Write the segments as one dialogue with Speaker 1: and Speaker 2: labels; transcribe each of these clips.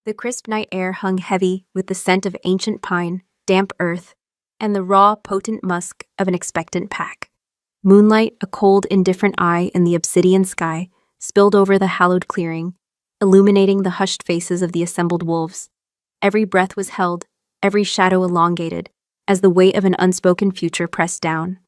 Speaker 1: The crisp night air hung heavy with the scent of ancient pine, damp earth, and the raw, potent musk of an expectant pack. Moonlight, a cold, indifferent eye in the obsidian sky, spilled over the hallowed clearing, illuminating the hushed faces of the assembled wolves. Every breath was held, every shadow elongated, as the weight of an unspoken future pressed down.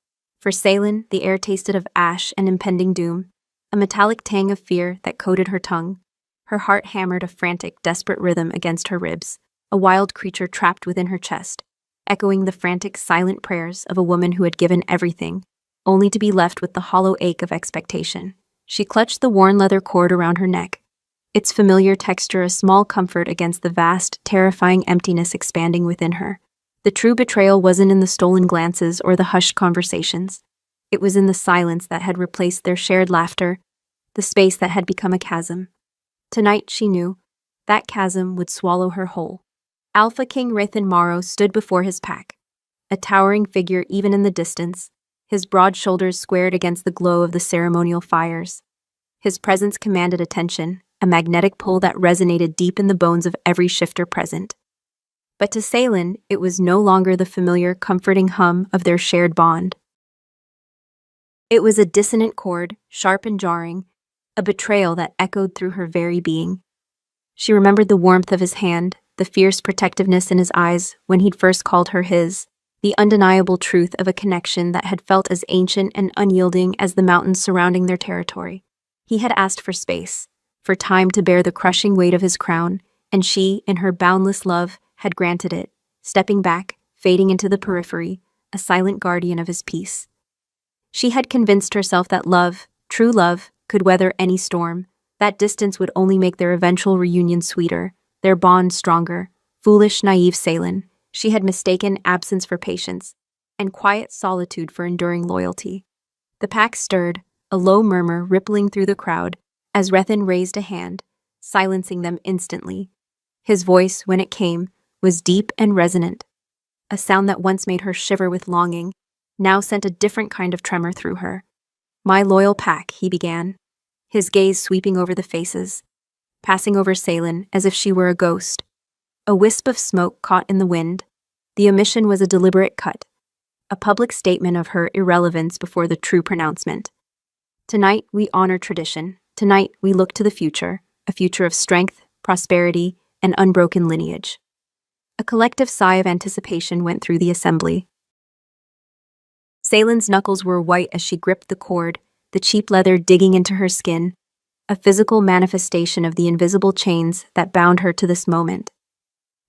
Speaker 1: For Salen, the air tasted of ash and impending doom, a metallic tang of fear that coated her tongue. Her heart hammered a frantic, desperate rhythm against her ribs, a wild creature trapped within her chest, echoing the frantic, silent prayers of a woman who had given everything, only to be left with the hollow ache of expectation. She clutched the worn leather cord around her neck, its familiar texture a small comfort against the vast, terrifying emptiness expanding within her. The true betrayal wasn't in the stolen glances or the hushed conversations. It was in the silence that had replaced their shared laughter, the space that had become a chasm. Tonight, she knew, that chasm would swallow her whole. Alpha King Rathan Morrow stood before his pack, a towering figure even in the distance, his broad shoulders squared against the glow of the ceremonial fires. His presence commanded attention, a magnetic pull that resonated deep in the bones of every shifter present. But to Salen, it was no longer the familiar, comforting hum of their shared bond. It was a dissonant chord, sharp and jarring, a betrayal that echoed through her very being. She remembered the warmth of his hand, the fierce protectiveness in his eyes when he'd first called her his, the undeniable truth of a connection that had felt as ancient and unyielding as the mountains surrounding their territory. He had asked for space, for time to bear the crushing weight of his crown, and she, in her boundless love, had granted it, stepping back, fading into the periphery, a silent guardian of his peace. She had convinced herself that love, true love, could weather any storm, that distance would only make their eventual reunion sweeter, their bond stronger. Foolish, naive Salen, she had mistaken absence for patience, and quiet solitude for enduring loyalty. The pack stirred, a low murmur rippling through the crowd, as Rathan raised a hand, silencing them instantly. His voice, when it came, was deep and resonant. A sound that once made her shiver with longing, now sent a different kind of tremor through her. "My loyal pack," he began, his gaze sweeping over the faces, passing over Salen as if she were a ghost. A wisp of smoke caught in the wind. The omission was a deliberate cut, a public statement of her irrelevance before the true pronouncement. Tonight we honor tradition. Tonight we look to the future, a future of strength, prosperity, and unbroken lineage. A collective sigh of anticipation went through the assembly. Salen's knuckles were white as she gripped the cord, the cheap leather digging into her skin, a physical manifestation of the invisible chains that bound her to this moment.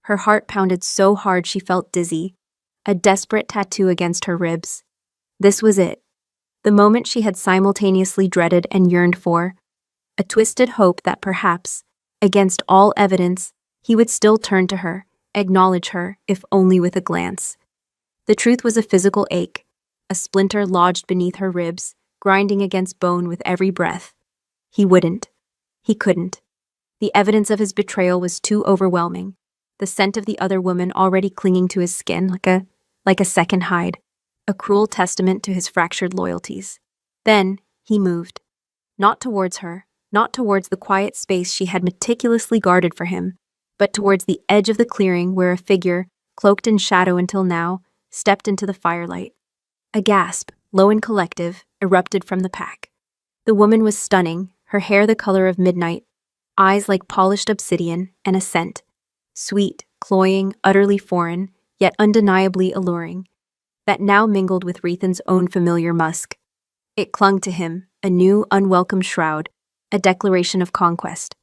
Speaker 1: Her heart pounded so hard she felt dizzy, a desperate tattoo against her ribs. This was it, the moment she had simultaneously dreaded and yearned for, a twisted hope that perhaps, against all evidence, he would still turn to her, acknowledge her, if only with a glance. The truth was a physical ache, a splinter lodged beneath her ribs, grinding against bone with every breath. He wouldn't. He couldn't. The evidence of his betrayal was too overwhelming, the scent of the other woman already clinging to his skin like a second hide, a cruel testament to his fractured loyalties. Then he moved. Not towards her, not towards the quiet space she had meticulously guarded for him, but towards the edge of the clearing where a figure, cloaked in shadow until now, stepped into the firelight. A gasp, low and collective, erupted from the pack. The woman was stunning, her hair the color of midnight, eyes like polished obsidian, and a scent. Sweet, cloying, utterly foreign, yet undeniably alluring, that now mingled with Rathan's own familiar musk. It clung to him, a new, unwelcome shroud, a declaration of conquest.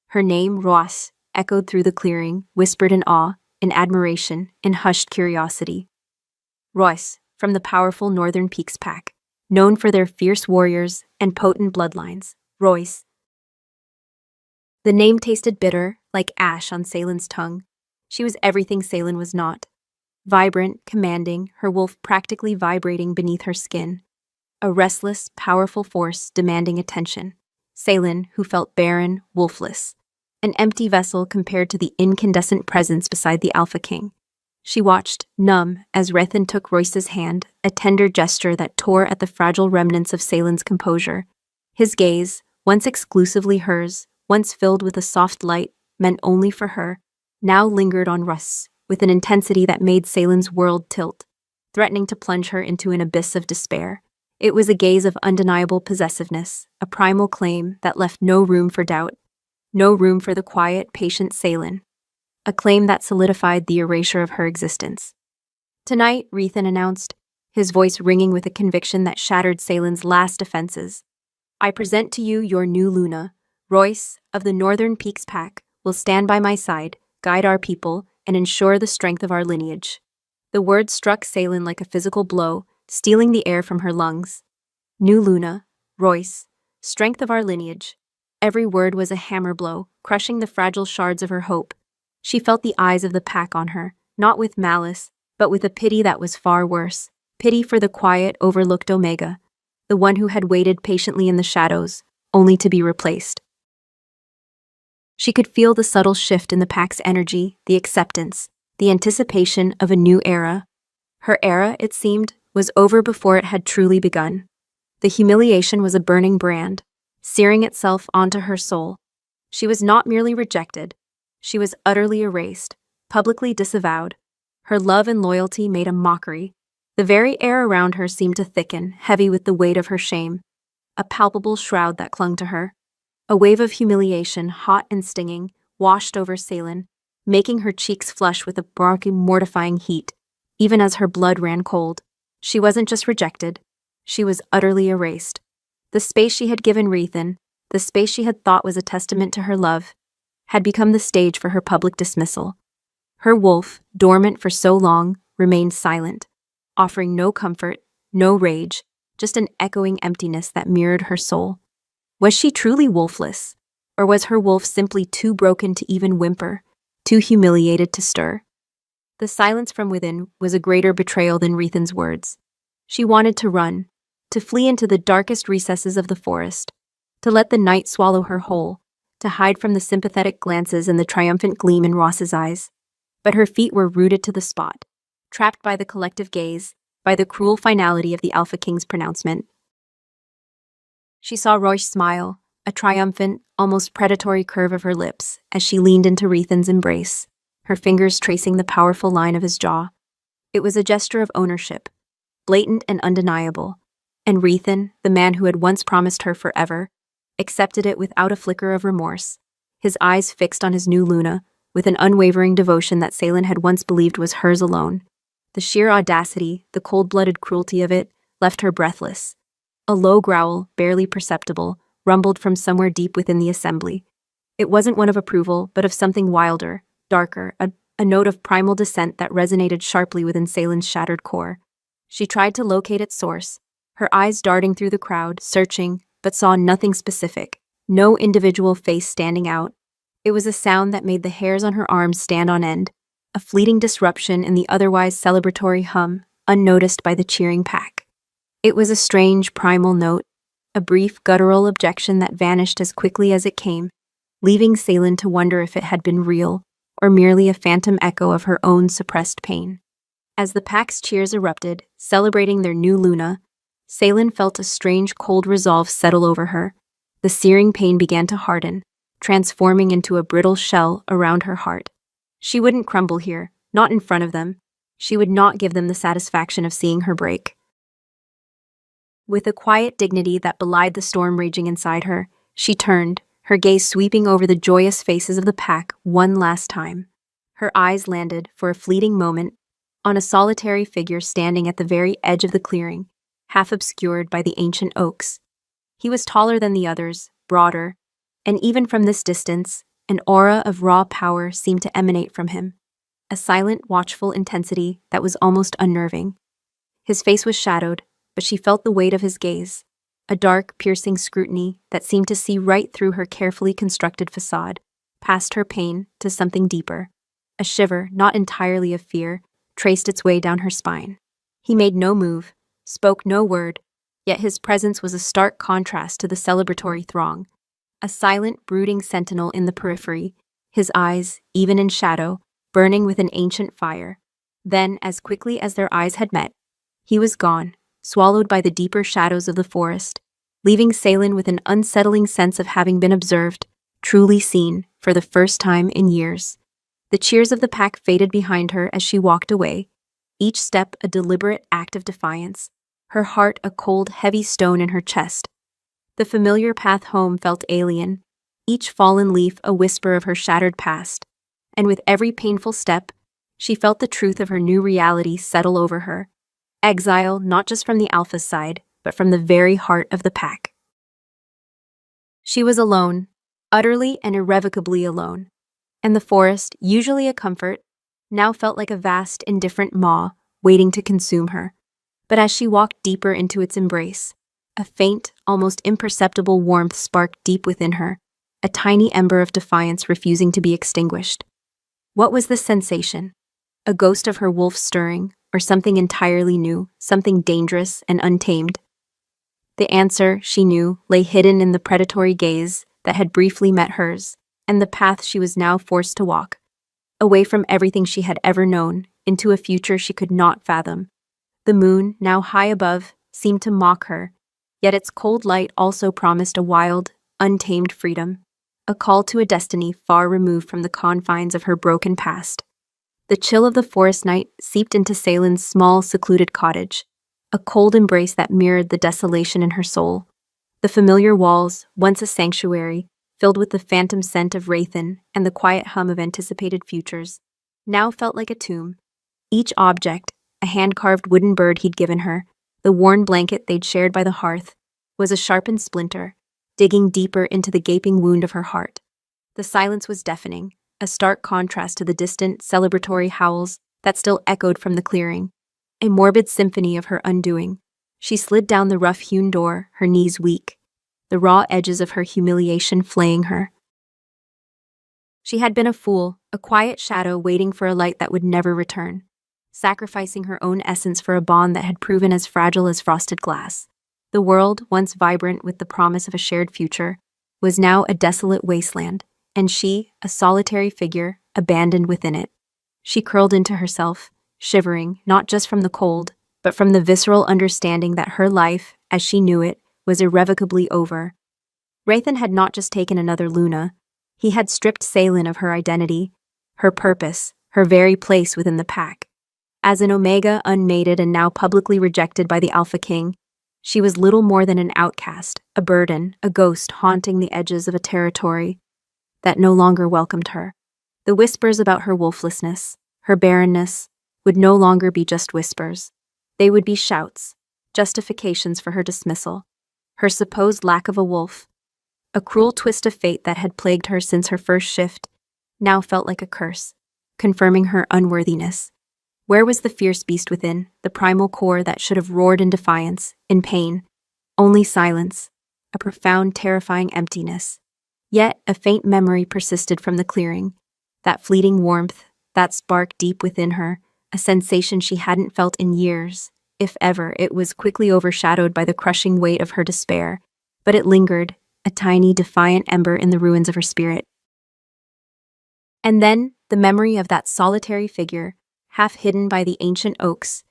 Speaker 1: Her name, Roas, echoed through the clearing, whispered in awe, in admiration, in hushed curiosity. Roas, from the powerful Northern Peaks pack, known for their fierce warriors and potent bloodlines. Roas. The name tasted bitter, like ash on Salen's tongue. She was everything Salen was not. Vibrant, commanding, her wolf practically vibrating beneath her skin. A restless, powerful force demanding attention. Salen, who felt barren, wolfless. An empty vessel compared to the incandescent presence beside the Alpha King. She watched, numb, as Rathan took Royce's hand, a tender gesture that tore at the fragile remnants of Salen's composure. His gaze, once exclusively hers, once filled with a soft light, meant only for her, now lingered on Russ with an intensity that made Salen's world tilt, threatening to plunge her into an abyss of despair. It was a gaze of undeniable possessiveness, a primal claim that left no room for doubt, no room for the quiet, patient Salen, a claim that solidified the erasure of her existence. "Tonight," Rethan announced, his voice ringing with a conviction that shattered Salen's last defenses, "I present to you your new Luna. Royce, of the Northern Peaks Pack, will stand by my side, guide our people, and ensure the strength of our lineage." The words struck Salen like a physical blow, stealing the air from her lungs. New Luna, Royce, strength of our lineage. Every word was a hammer blow, crushing the fragile shards of her hope. She felt the eyes of the pack on her, not with malice, but with a pity that was far worse. Pity for the quiet, overlooked Omega, the one who had waited patiently in the shadows, only to be replaced. She could feel the subtle shift in the pack's energy, the acceptance, the anticipation of a new era. Her era, it seemed, was over before it had truly begun. The humiliation was a burning brand, searing itself onto her soul. She was not merely rejected. She was utterly erased, publicly disavowed. Her love and loyalty made a mockery. The very air around her seemed to thicken, heavy with the weight of her shame, a palpable shroud that clung to her. A wave of humiliation, hot and stinging, washed over Salen, making her cheeks flush with a barking, mortifying heat, even as her blood ran cold. She wasn't just rejected, she was utterly erased. The space she had given Rethan, the space she had thought was a testament to her love, had become the stage for her public dismissal. Her wolf, dormant for so long, remained silent, offering no comfort, no rage, just an echoing emptiness that mirrored her soul. Was she truly wolfless, or was her wolf simply too broken to even whimper, too humiliated to stir? The silence from within was a greater betrayal than Rethan's words. She wanted to run, to flee into the darkest recesses of the forest, to let the night swallow her whole, to hide from the sympathetic glances and the triumphant gleam in Ross's eyes. But her feet were rooted to the spot, trapped by the collective gaze, by the cruel finality of the Alpha King's pronouncement. She saw Royce smile, a triumphant, almost predatory curve of her lips as she leaned into Rethan's embrace, her fingers tracing the powerful line of his jaw. It was a gesture of ownership, blatant and undeniable, and Rethan, the man who had once promised her forever, accepted it without a flicker of remorse, his eyes fixed on his new Luna, with an unwavering devotion that Salen had once believed was hers alone. The sheer audacity, the cold-blooded cruelty of it, left her breathless. A low growl, barely perceptible, rumbled from somewhere deep within the assembly. It wasn't one of approval, but of something wilder, darker, a note of primal dissent that resonated sharply within Salen's shattered core. She tried to locate its source, her eyes darting through the crowd, searching, but saw nothing specific, no individual face standing out. It was a sound that made the hairs on her arms stand on end, a fleeting disruption in the otherwise celebratory hum, unnoticed by the cheering pack. It was a strange, primal note, a brief, guttural objection that vanished as quickly as it came, leaving Salen to wonder if it had been real, or merely a phantom echo of her own suppressed pain. As the pack's cheers erupted, celebrating their new Luna, Salen felt a strange, cold resolve settle over her. The searing pain began to harden, transforming into a brittle shell around her heart. She wouldn't crumble here, not in front of them. She would not give them the satisfaction of seeing her break. With a quiet dignity that belied the storm raging inside her, she turned, her gaze sweeping over the joyous faces of the pack one last time. Her eyes landed, for a fleeting moment, on a solitary figure standing at the very edge of the clearing, half obscured by the ancient oaks. He was taller than the others, broader, and even from this distance, an aura of raw power seemed to emanate from him, a silent, watchful intensity that was almost unnerving. His face was shadowed, but she felt the weight of his gaze, a dark, piercing scrutiny that seemed to see right through her carefully constructed facade, past her pain to something deeper. A shiver, not entirely of fear, traced its way down her spine. He made no move, spoke no word, yet his presence was a stark contrast to the celebratory throng. A silent, brooding sentinel in the periphery, his eyes, even in shadow, burning with an ancient fire. Then, as quickly as their eyes had met, he was gone, swallowed by the deeper shadows of the forest, leaving Salen with an unsettling sense of having been observed, truly seen for the first time in years. The cheers of the pack faded behind her as she walked away, each step a deliberate act of defiance, her heart a cold, heavy stone in her chest. The familiar path home felt alien, each fallen leaf a whisper of her shattered past, and with every painful step, she felt the truth of her new reality settle over her. Exile not just from the Alpha's side, but from the very heart of the pack. She was alone, utterly and irrevocably alone, and the forest, usually a comfort, now felt like a vast, indifferent maw waiting to consume her. But as she walked deeper into its embrace, a faint, almost imperceptible warmth sparked deep within her, a tiny ember of defiance refusing to be extinguished. What was this sensation? A ghost of her wolf stirring, or something entirely new, something dangerous and untamed? The answer, she knew, lay hidden in the predatory gaze that had briefly met hers, and the path she was now forced to walk, away from everything she had ever known, into a future she could not fathom. The moon, now high above, seemed to mock her, yet its cold light also promised a wild, untamed freedom, a call to a destiny far removed from the confines of her broken past. The chill of the forest night seeped into Saylin's small, secluded cottage, a cold embrace that mirrored the desolation in her soul. The familiar walls, once a sanctuary, filled with the phantom scent of Wraithen and the quiet hum of anticipated futures, now felt like a tomb. Each object, a hand-carved wooden bird he'd given her, the worn blanket they'd shared by the hearth, was a sharpened splinter, digging deeper into the gaping wound of her heart. The silence was deafening, a stark contrast to the distant, celebratory howls that still echoed from the clearing, a morbid symphony of her undoing. She slid down the rough-hewn door, her knees weak, the raw edges of her humiliation flaying her. She had been a fool, a quiet shadow waiting for a light that would never return, sacrificing her own essence for a bond that had proven as fragile as frosted glass. The world, once vibrant with the promise of a shared future, was now a desolate wasteland, and she, a solitary figure, abandoned within it. She curled into herself, shivering not just from the cold, but from the visceral understanding that her life, as she knew it, was irrevocably over. Wraithen had not just taken another Luna, he had stripped Saylin of her identity, her purpose, her very place within the pack. As an Omega unmated and now publicly rejected by the Alpha King, she was little more than an outcast, a burden, a ghost haunting the edges of a territory that no longer welcomed her. The whispers about her wolflessness, her barrenness, would no longer be just whispers. They would be shouts, justifications for her dismissal, her supposed lack of a wolf. A cruel twist of fate that had plagued her since her first shift now felt like a curse, confirming her unworthiness. Where was the fierce beast within, the primal core that should have roared in defiance, in pain? Only silence, a profound, terrifying emptiness. Yet a faint memory persisted from the clearing, that fleeting warmth, that spark deep within her, a sensation she hadn't felt in years. If ever, it was quickly overshadowed by the crushing weight of her despair, but it lingered, a tiny, defiant ember in the ruins of her spirit. And then, the memory of that solitary figure, half hidden by the ancient oaks,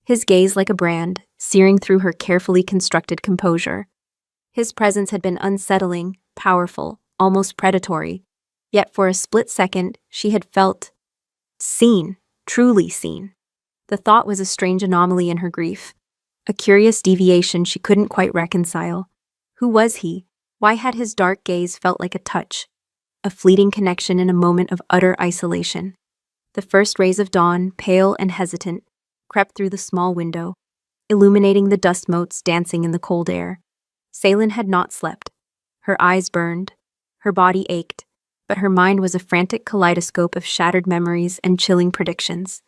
Speaker 1: his gaze like a brand, searing through her carefully constructed composure. His presence had been unsettling, powerful, almost predatory, yet for a split second she had felt seen, truly seen. The thought was a strange anomaly in her grief, a curious deviation she couldn't quite reconcile. Who was he? Why had his dark gaze felt like a touch, a fleeting connection in a moment of utter isolation? The first rays of dawn, pale and hesitant, crept through the small window, illuminating the dust motes dancing in the cold air. Saylin had not slept. Her eyes burned, her body ached, but her mind was a frantic kaleidoscope of shattered memories and chilling predictions.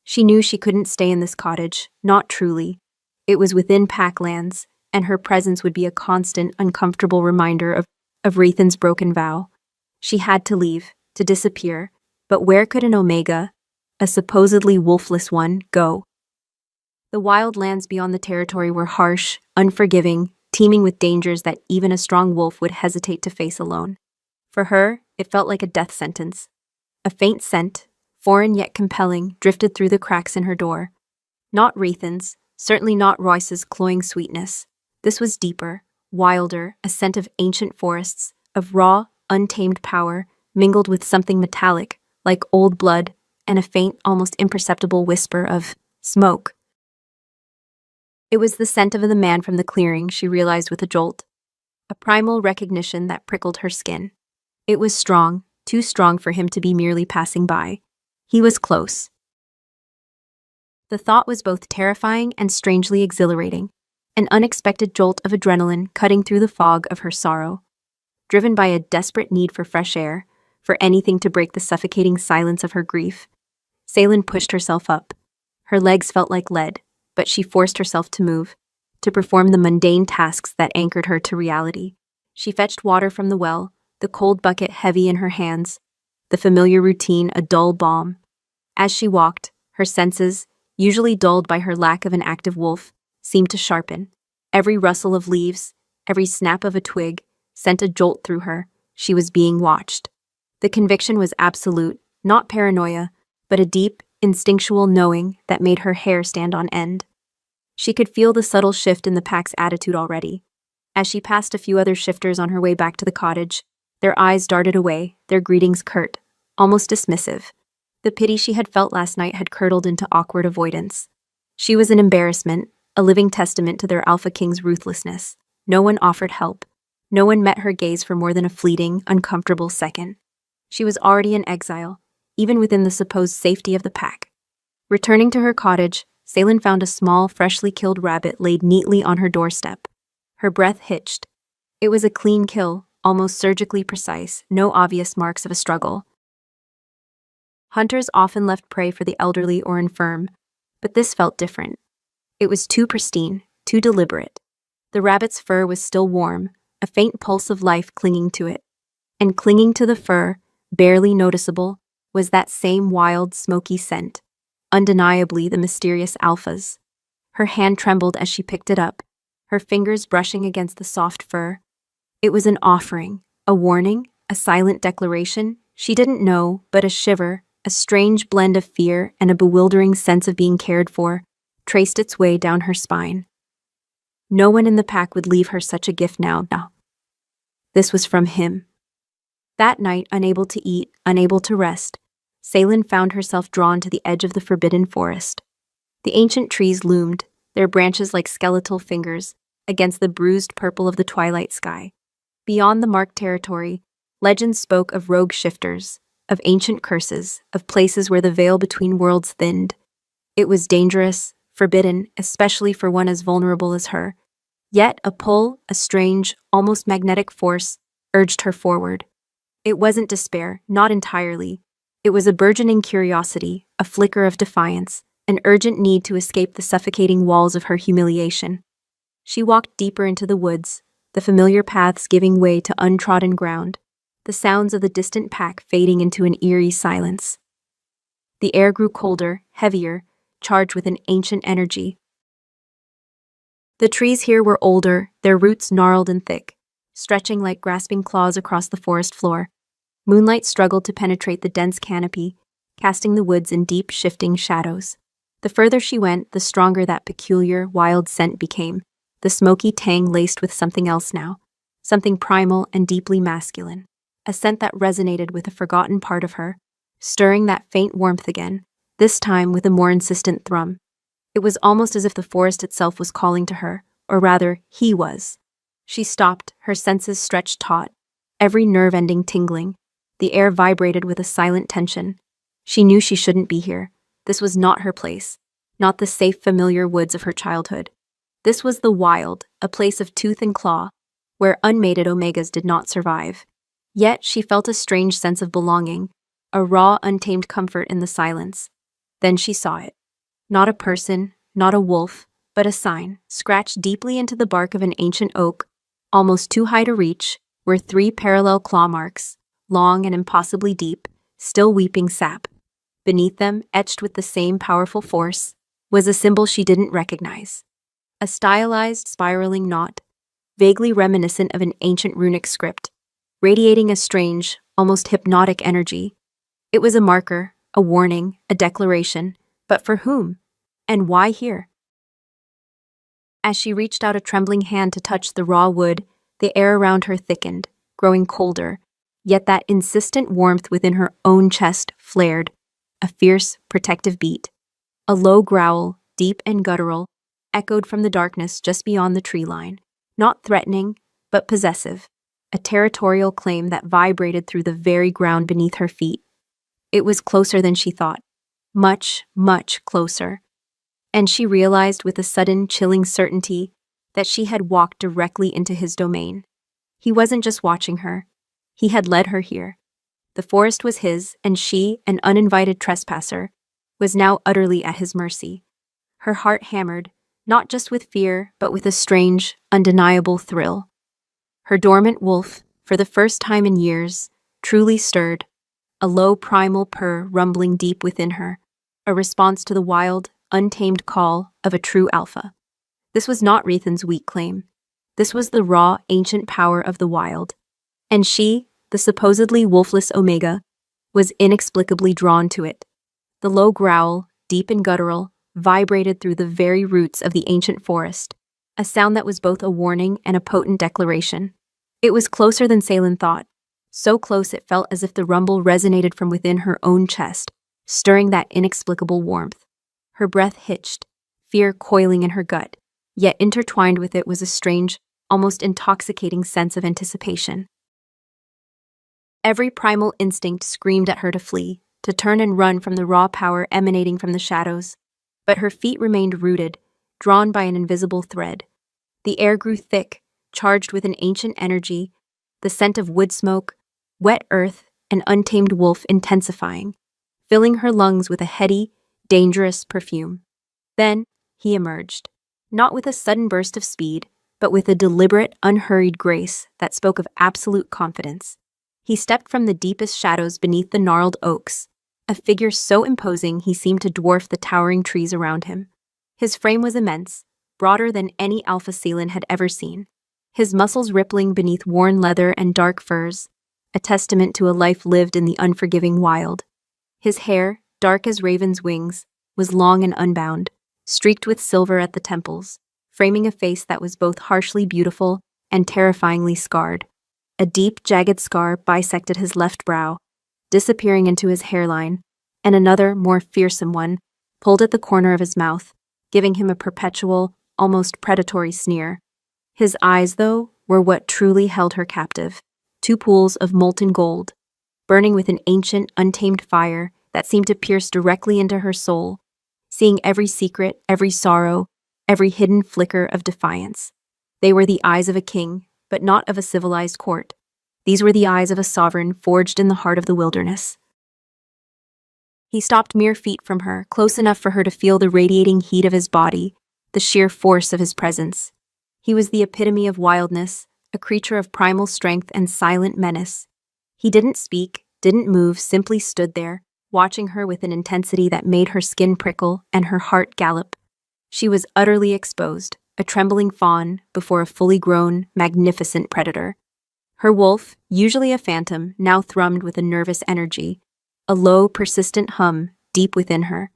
Speaker 1: She knew she couldn't stay in this cottage, not truly. It was within Packlands, and her presence would be a constant, uncomfortable reminder of Wraithen's broken vow. She had to leave, to disappear, but where could an Omega, a supposedly wolfless one, go? The wild lands beyond the territory were harsh, unforgiving, teeming with dangers that even a strong wolf would hesitate to face alone. For her, it felt like a death sentence. A faint scent, foreign yet compelling, drifted through the cracks in her door. Not Wraithen's, certainly not Royce's cloying sweetness. This was deeper, wilder, a scent of ancient forests, of raw, untamed power mingled with something metallic, like old blood, and a faint, almost imperceptible whisper of smoke. It was the scent of the man from the clearing, she realized with a jolt, a primal recognition that prickled her skin. It was strong, too strong for him to be merely passing by. He was close. The thought was both terrifying and strangely exhilarating, an unexpected jolt of adrenaline cutting through the fog of her sorrow. Driven by a desperate need for fresh air, for anything to break the suffocating silence of her grief, Salen pushed herself up. Her legs felt like lead, but she forced herself to move, to perform the mundane tasks that anchored her to reality. She fetched water from the well, the cold bucket heavy in her hands, the familiar routine a dull balm. As she walked, her senses, usually dulled by her lack of an active wolf, seemed to sharpen. Every rustle of leaves, every snap of a twig, sent a jolt through her. She was being watched. The conviction was absolute, not paranoia, but a deep, instinctual knowing that made her hair stand on end. She could feel the subtle shift in the pack's attitude already. As she passed a few other shifters on her way back to the cottage, their eyes darted away, their greetings curt, almost dismissive. The pity she had felt last night had curdled into awkward avoidance. She was an embarrassment, a living testament to their Alpha King's ruthlessness. No one offered help. No one met her gaze for more than a fleeting, uncomfortable second. She was already in exile, even within the supposed safety of the pack. Returning to her cottage, Salen found a small, freshly killed rabbit laid neatly on her doorstep. Her breath hitched. It was a clean kill, almost surgically precise, no obvious marks of a struggle. Hunters often left prey for the elderly or infirm, but this felt different. It was too pristine, too deliberate. The rabbit's fur was still warm, a faint pulse of life clinging to it. And clinging to the fur, barely noticeable, was that same wild, smoky scent, undeniably the mysterious Alpha's. Her hand trembled as she picked it up, her fingers brushing against the soft fur. It was an offering, a warning, a silent declaration. She didn't know, but a shiver, a strange blend of fear and a bewildering sense of being cared for, traced its way down her spine. No one in the pack would leave her such a gift now. This was from him. That night, unable to eat, unable to rest, Salen found herself drawn to the edge of the forbidden forest. The ancient trees loomed, their branches like skeletal fingers, against the bruised purple of the twilight sky. Beyond the marked territory, legends spoke of rogue shifters, of ancient curses, of places where the veil between worlds thinned. It was dangerous, forbidden, especially for one as vulnerable as her. Yet a pull, a strange, almost magnetic force, urged her forward. It wasn't despair, not entirely. It was a burgeoning curiosity, a flicker of defiance, an urgent need to escape the suffocating walls of her humiliation. She walked deeper into the woods, the familiar paths giving way to untrodden ground, the sounds of the distant pack fading into an eerie silence. The air grew colder, heavier, charged with an ancient energy. The trees here were older, their roots gnarled and thick, stretching like grasping claws across the forest floor. Moonlight struggled to penetrate the dense canopy, casting the woods in deep, shifting shadows. The further she went, the stronger that peculiar, wild scent became, the smoky tang laced with something else now, something primal and deeply masculine, a scent that resonated with a forgotten part of her, stirring that faint warmth again, this time with a more insistent thrum. It was almost as if the forest itself was calling to her, or rather, he was. She stopped, her senses stretched taut, every nerve ending tingling. The air vibrated with a silent tension. She knew she shouldn't be here. This was not her place, not the safe, familiar woods of her childhood. This was the wild, a place of tooth and claw, where unmated omegas did not survive. Yet she felt a strange sense of belonging, a raw, untamed comfort in the silence. Then she saw it. Not a person, not a wolf, but a sign, scratched deeply into the bark of an ancient oak, almost too high to reach, were 3 parallel claw marks, long and impossibly deep, still weeping sap. Beneath them, etched with the same powerful force, was a symbol she didn't recognize. A stylized, spiraling knot, vaguely reminiscent of an ancient runic script, radiating a strange, almost hypnotic energy. It was a marker, a warning, a declaration, but for whom? And why here? As she reached out a trembling hand to touch the raw wood, the air around her thickened, growing colder. Yet that insistent warmth within her own chest flared, a fierce, protective beat. A low growl, deep and guttural, echoed from the darkness just beyond the tree line, not threatening, but possessive, a territorial claim that vibrated through the very ground beneath her feet. It was closer than she thought. Much, much closer. And she realized with a sudden, chilling certainty that she had walked directly into his domain. He wasn't just watching her. He had led her here. The forest was his, and she, an uninvited trespasser, was now utterly at his mercy. Her heart hammered, not just with fear, but with a strange, undeniable thrill. Her dormant wolf, for the first time in years, truly stirred, a low primal purr rumbling deep within her, a response to the wild, untamed call of a true alpha. This was not Rethan's weak claim. This was the raw, ancient power of the wild. And she, the supposedly wolfless Omega, was inexplicably drawn to it. The low growl, deep and guttural, vibrated through the very roots of the ancient forest, a sound that was both a warning and a potent declaration. It was closer than Salen thought, so close it felt as if the rumble resonated from within her own chest, stirring that inexplicable warmth. Her breath hitched, fear coiling in her gut, yet intertwined with it was a strange, almost intoxicating sense of anticipation. Every primal instinct screamed at her to flee, to turn and run from the raw power emanating from the shadows, but her feet remained rooted, drawn by an invisible thread. The air grew thick, charged with an ancient energy, the scent of wood smoke, wet earth, and untamed wolf intensifying, filling her lungs with a heady, dangerous perfume. Then he emerged, not with a sudden burst of speed, but with a deliberate, unhurried grace that spoke of absolute confidence. He stepped from the deepest shadows beneath the gnarled oaks, a figure so imposing he seemed to dwarf the towering trees around him. His frame was immense, broader than any alpha Selen had ever seen, his muscles rippling beneath worn leather and dark furs, a testament to a life lived in the unforgiving wild. His hair, dark as raven's wings, was long and unbound, streaked with silver at the temples, framing a face that was both harshly beautiful and terrifyingly scarred. A deep, jagged scar bisected his left brow, disappearing into his hairline, and another, more fearsome one, pulled at the corner of his mouth, giving him a perpetual, almost predatory sneer. His eyes, though, were what truly held her captive, two pools of molten gold, burning with an ancient, untamed fire that seemed to pierce directly into her soul, seeing every secret, every sorrow, every hidden flicker of defiance. They were the eyes of a king, but not of a civilized court. These were the eyes of a sovereign forged in the heart of the wilderness. He stopped mere feet from her, close enough for her to feel the radiating heat of his body, the sheer force of his presence. He was the epitome of wildness, a creature of primal strength and silent menace. He didn't speak, didn't move, simply stood there, watching her with an intensity that made her skin prickle and her heart gallop. She was utterly exposed, a trembling fawn before a fully grown, magnificent predator. Her wolf, usually a phantom, now thrummed with a nervous energy, a low, persistent hum deep within her,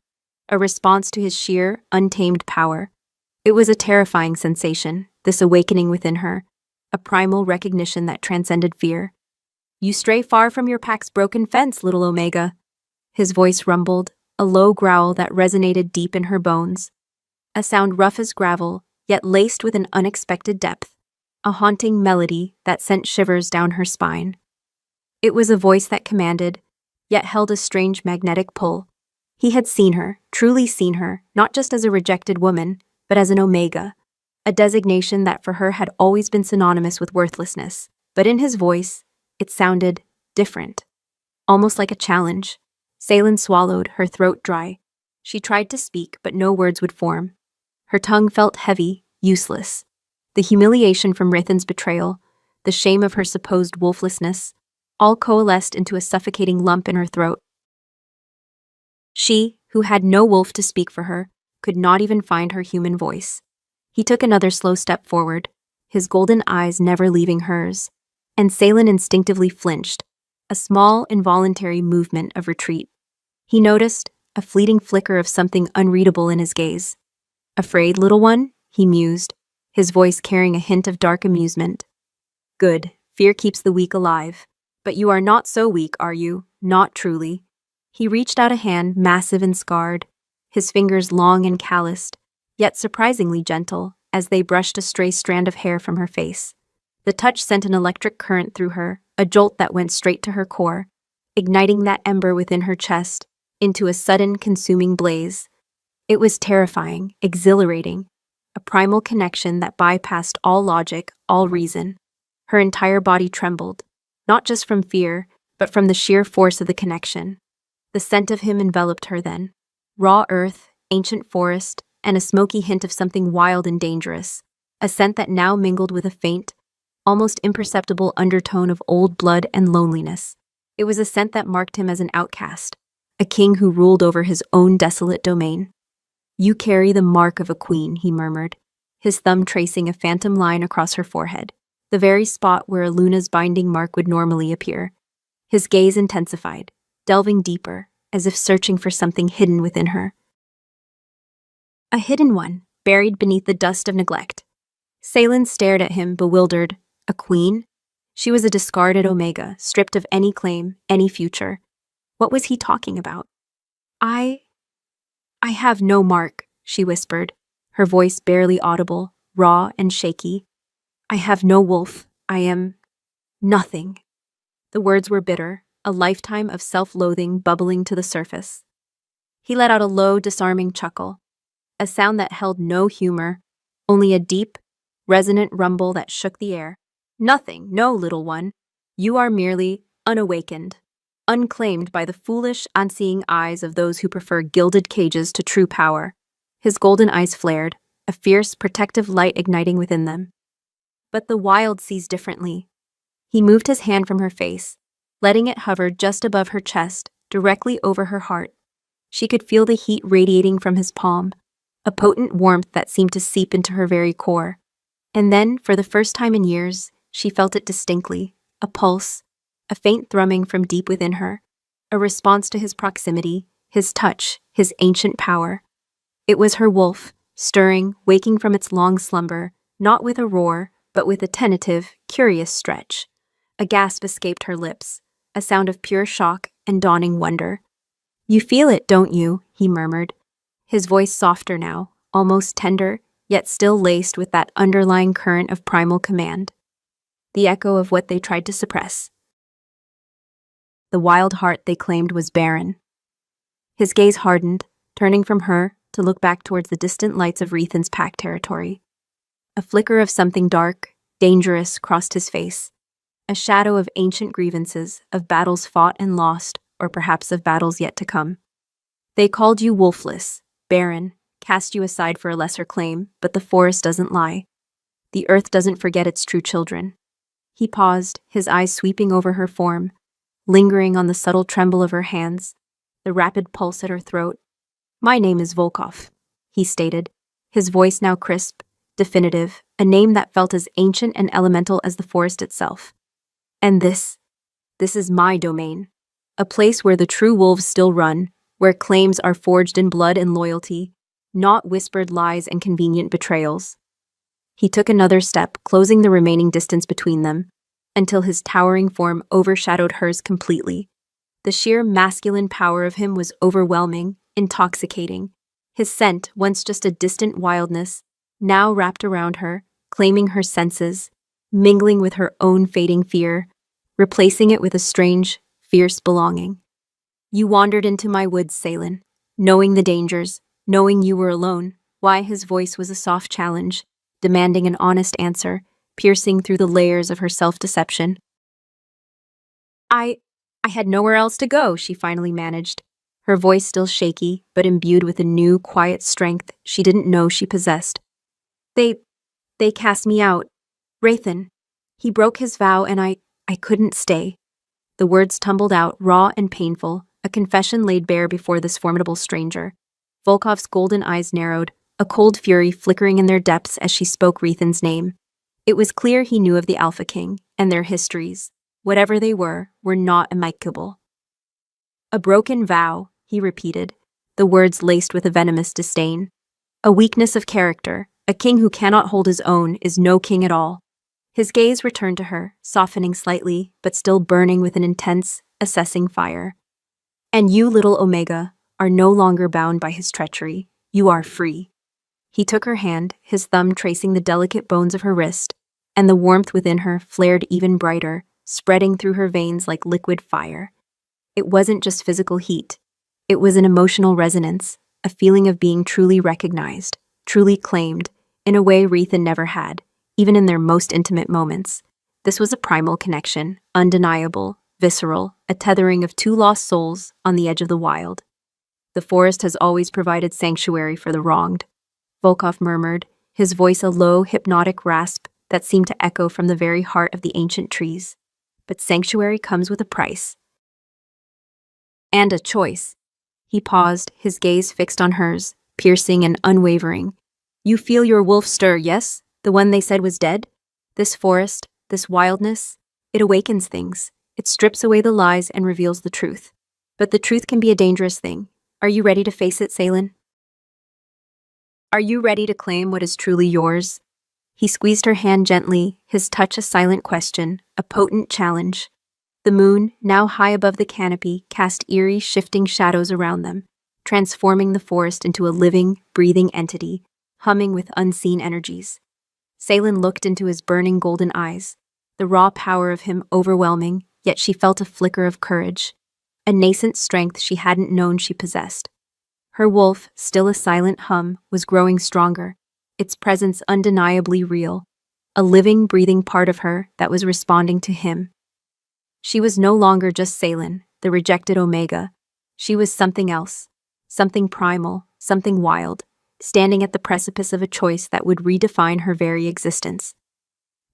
Speaker 1: a response to his sheer, untamed power. It was a terrifying sensation, this awakening within her, a primal recognition that transcended fear. "You stray far from your pack's broken fence, little Omega." His voice rumbled, a low growl that resonated deep in her bones. A sound rough as gravel, yet laced with an unexpected depth, a haunting melody that sent shivers down her spine. It was a voice that commanded, yet held a strange magnetic pull. He had seen her, truly seen her, not just as a rejected woman, but as an Omega, a designation that for her had always been synonymous with worthlessness. But in his voice, it sounded different, almost like a challenge. Salen swallowed, her throat dry. She tried to speak, but no words would form. Her tongue felt heavy, useless. The humiliation from Rithan's betrayal, the shame of her supposed wolflessness, all coalesced into a suffocating lump in her throat. She, who had no wolf to speak for her, could not even find her human voice. He took another slow step forward, his golden eyes never leaving hers, and Salen instinctively flinched, a small, involuntary movement of retreat. He noticed a fleeting flicker of something unreadable in his gaze. "Afraid, little one?" he mused, his voice carrying a hint of dark amusement. "Good, fear keeps the weak alive. But you are not so weak, are you? Not truly. He reached out a hand, massive and scarred, his fingers long and calloused, yet surprisingly gentle, as they brushed a stray strand of hair from her face. The touch sent an electric current through her, a jolt that went straight to her core, igniting that ember within her chest into a sudden, consuming blaze. It was terrifying, exhilarating, a primal connection that bypassed all logic, all reason. Her entire body trembled, not just from fear, but from the sheer force of the connection. The scent of him enveloped her then. Raw earth, ancient forest, and a smoky hint of something wild and dangerous. A scent that now mingled with a faint, almost imperceptible undertone of old blood and loneliness. It was a scent that marked him as an outcast, a king who ruled over his own desolate domain. "You carry the mark of a queen," he murmured, his thumb tracing a phantom line across her forehead, the very spot where Luna's binding mark would normally appear. His gaze intensified, delving deeper, as if searching for something hidden within her. A hidden one, buried beneath the dust of neglect. Salen stared at him, bewildered. A queen? She was a discarded Omega, stripped of any claim, any future. What was he talking about? I have no mark," she whispered, her voice barely audible, raw and shaky. "I have no wolf. I am nothing." The words were bitter, a lifetime of self-loathing bubbling to the surface. He let out a low, disarming chuckle, a sound that held no humor, only a deep, resonant rumble that shook the air. "Nothing, no, little one. You are merely unawakened, unclaimed by the foolish, unseeing eyes of those who prefer gilded cages to true power." His golden eyes flared, a fierce, protective light igniting within them. But the wild sees differently. He moved his hand from her face, letting it hover just above her chest, directly over her heart. She could feel the heat radiating from his palm, a potent warmth that seemed to seep into her very core. And then, for the first time in years, she felt it distinctly, a pulse, a faint thrumming from deep within her, a response to his proximity, his touch, his ancient power. It was her wolf, stirring, waking from its long slumber, not with a roar, but with a tentative, curious stretch. A gasp escaped her lips, a sound of pure shock and dawning wonder. "You feel it, don't you?" he murmured, his voice softer now, almost tender, yet still laced with that underlying current of primal command. The echo of what they tried to suppress. The wild heart they claimed was barren. His gaze hardened, turning from her to look back towards the distant lights of Rethan's pack territory. A flicker of something dark, dangerous, crossed his face. A shadow of ancient grievances, of battles fought and lost, or perhaps of battles yet to come. "They called you wolfless, barren, cast you aside for a lesser claim, but the forest doesn't lie. The earth doesn't forget its true children." He paused, his eyes sweeping over her form, lingering on the subtle tremble of her hands, the rapid pulse at her throat. "My name is Volkov," he stated, his voice now crisp, definitive, a name that felt as ancient and elemental as the forest itself. "And this is my domain, a place where the true wolves still run, where claims are forged in blood and loyalty, not whispered lies and convenient betrayals." He took another step, closing the remaining distance between them, until his towering form overshadowed hers completely. The sheer masculine power of him was overwhelming, intoxicating. His scent, once just a distant wildness, now wrapped around her, claiming her senses, mingling with her own fading fear, replacing it with a strange, fierce belonging. "You wandered into my woods, Salen, knowing the dangers, knowing you were alone." Why, his voice was a soft challenge, demanding an honest answer, piercing through the layers of her self-deception. I had nowhere else to go," she finally managed, her voice still shaky, but imbued with a new, quiet strength she didn't know she possessed. They cast me out. Rathan. He broke his vow and I couldn't stay." The words tumbled out, raw and painful, a confession laid bare before this formidable stranger. Volkov's golden eyes narrowed, a cold fury flickering in their depths as she spoke Rethan's name. It was clear he knew of the Alpha King, and their histories, whatever they were not amicable. "A broken vow," he repeated, the words laced with a venomous disdain. "A weakness of character. A king who cannot hold his own is no king at all." His gaze returned to her, softening slightly, but still burning with an intense, assessing fire. And you, little Omega, are no longer bound by his treachery. You are free. He took her hand, his thumb tracing the delicate bones of her wrist, and the warmth within her flared even brighter, spreading through her veins like liquid fire. It wasn't just physical heat. It was an emotional resonance, a feeling of being truly recognized, truly claimed, in a way Rethan never had, even in their most intimate moments. This was a primal connection, undeniable, visceral, a tethering of two lost souls on the edge of the wild. The forest has always provided sanctuary for the wronged, Volkov murmured, his voice a low, hypnotic rasp that seemed to echo from the very heart of the ancient trees. But sanctuary comes with a price. And a choice. He paused, his gaze fixed on hers, piercing and unwavering. You feel your wolf stir, yes? The one they said was dead? This forest, this wildness, it awakens things. It strips away the lies and reveals the truth. But the truth can be a dangerous thing. Are you ready to face it, Salen? Are you ready to claim what is truly yours? He squeezed her hand gently, his touch a silent question, a potent challenge. The moon, now high above the canopy, cast eerie, shifting shadows around them, transforming the forest into a living, breathing entity, humming with unseen energies. Salen looked into his burning golden eyes, the raw power of him overwhelming, yet she felt a flicker of courage, a nascent strength she hadn't known she possessed. Her wolf, still a silent hum, was growing stronger, its presence undeniably real, a living, breathing part of her that was responding to him. She was no longer just Salen, the rejected Omega. She was something else, something primal, something wild, standing at the precipice of a choice that would redefine her very existence.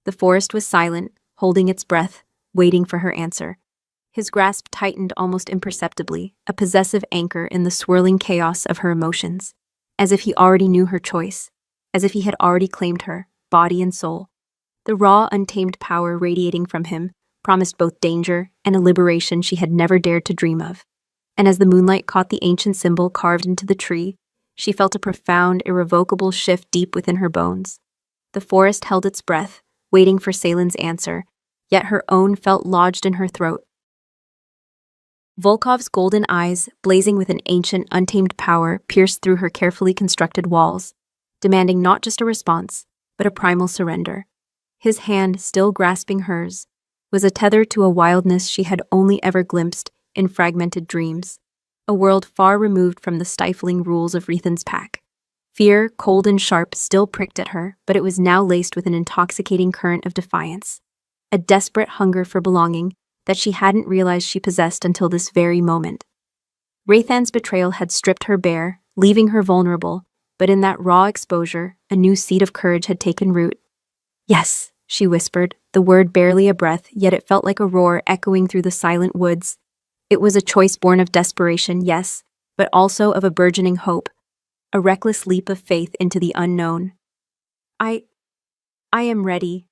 Speaker 1: The forest was silent, holding its breath, waiting for her answer. His grasp tightened almost imperceptibly, a possessive anchor in the swirling chaos of her emotions, as if he already knew her choice, as if he had already claimed her, body and soul. The raw, untamed power radiating from him promised both danger and a liberation she had never dared to dream of. And as the moonlight caught the ancient symbol carved into the tree, she felt a profound, irrevocable shift deep within her bones. The forest held its breath, waiting for Salen's answer, yet her own felt lodged in her throat. Volkov's golden eyes, blazing with an ancient, untamed power, pierced through her carefully constructed walls, demanding not just a response, but a primal surrender. His hand, still grasping hers, was a tether to a wildness she had only ever glimpsed in fragmented dreams, a world far removed from the stifling rules of Rethan's pack. Fear, cold and sharp, still pricked at her, but it was now laced with an intoxicating current of defiance, a desperate hunger for belonging that she hadn't realized she possessed until this very moment. Rethan's betrayal had stripped her bare, leaving her vulnerable, but in that raw exposure, a new seed of courage had taken root. Yes, she whispered, the word barely a breath, yet it felt like a roar echoing through the silent woods. It was a choice born of desperation, yes, but also of a burgeoning hope, a reckless leap of faith into the unknown. I am ready.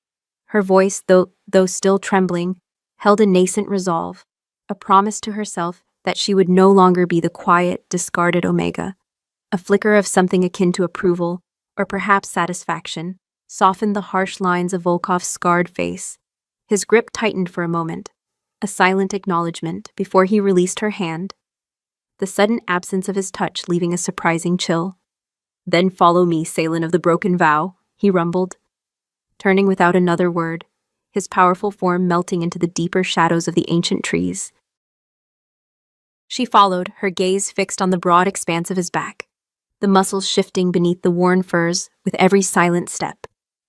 Speaker 1: Her voice, though still trembling, held a nascent resolve, a promise to herself that she would no longer be the quiet, discarded Omega. A flicker of something akin to approval, or perhaps satisfaction, softened the harsh lines of Volkov's scarred face. His grip tightened for a moment, a silent acknowledgement before he released her hand, the sudden absence of his touch leaving a surprising chill. Then follow me, Salen of the Broken Vow, he rumbled, turning without another word, his powerful form melting into the deeper shadows of the ancient trees. She followed, her gaze fixed on the broad expanse of his back, the muscles shifting beneath the worn furs with every silent step.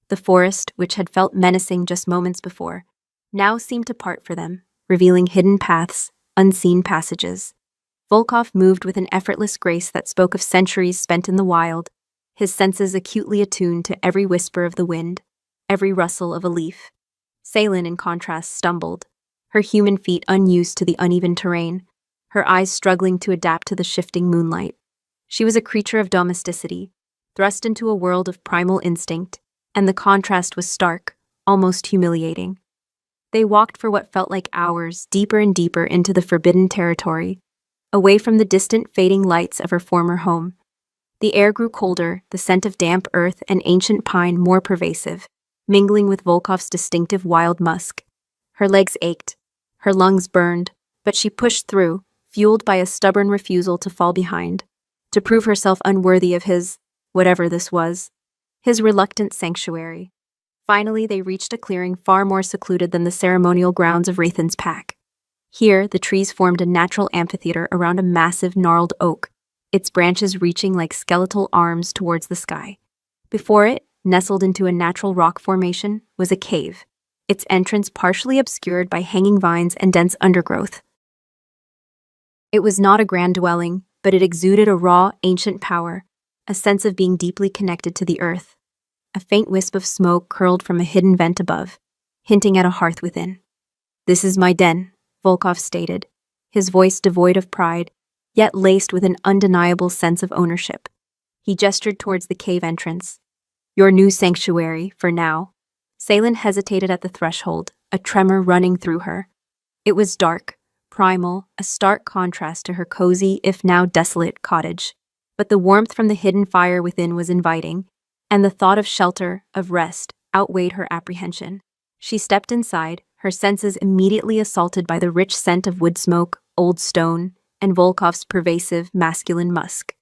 Speaker 1: The forest, which had felt menacing just moments before, now seemed to part for them, revealing hidden paths, unseen passages. Volkov moved with an effortless grace that spoke of centuries spent in the wild, his senses acutely attuned to every whisper of the wind, every rustle of a leaf. Salen, in contrast, stumbled, her human feet unused to the uneven terrain, her eyes struggling to adapt to the shifting moonlight. She was a creature of domesticity, thrust into a world of primal instinct, and the contrast was stark, almost humiliating. They walked for what felt like hours, deeper and deeper into the forbidden territory, away from the distant fading lights of her former home. The air grew colder, the scent of damp earth and ancient pine more pervasive, mingling with Volkov's distinctive wild musk. Her legs ached, her lungs burned, but she pushed through, fueled by a stubborn refusal to fall behind, to prove herself unworthy of his, whatever this was, his reluctant sanctuary. Finally, they reached a clearing far more secluded than the ceremonial grounds of Rathan's pack. Here, the trees formed a natural amphitheater around a massive gnarled oak, its branches reaching like skeletal arms towards the sky. Before it, nestled into a natural rock formation, was a cave, its entrance partially obscured by hanging vines and dense undergrowth. It was not a grand dwelling, but it exuded a raw, ancient power, a sense of being deeply connected to the earth. A faint wisp of smoke curled from a hidden vent above, hinting at a hearth within. "This is my den," Volkov stated, his voice devoid of pride, yet laced with an undeniable sense of ownership. He gestured towards the cave entrance. "Your new sanctuary, for now." Salen hesitated at the threshold, a tremor running through her. It was dark, primal, a stark contrast to her cozy, if now desolate, cottage. But the warmth from the hidden fire within was inviting, and the thought of shelter, of rest, outweighed her apprehension. She stepped inside, her senses immediately assaulted by the rich scent of wood smoke, old stone, and Volkov's pervasive, masculine musk.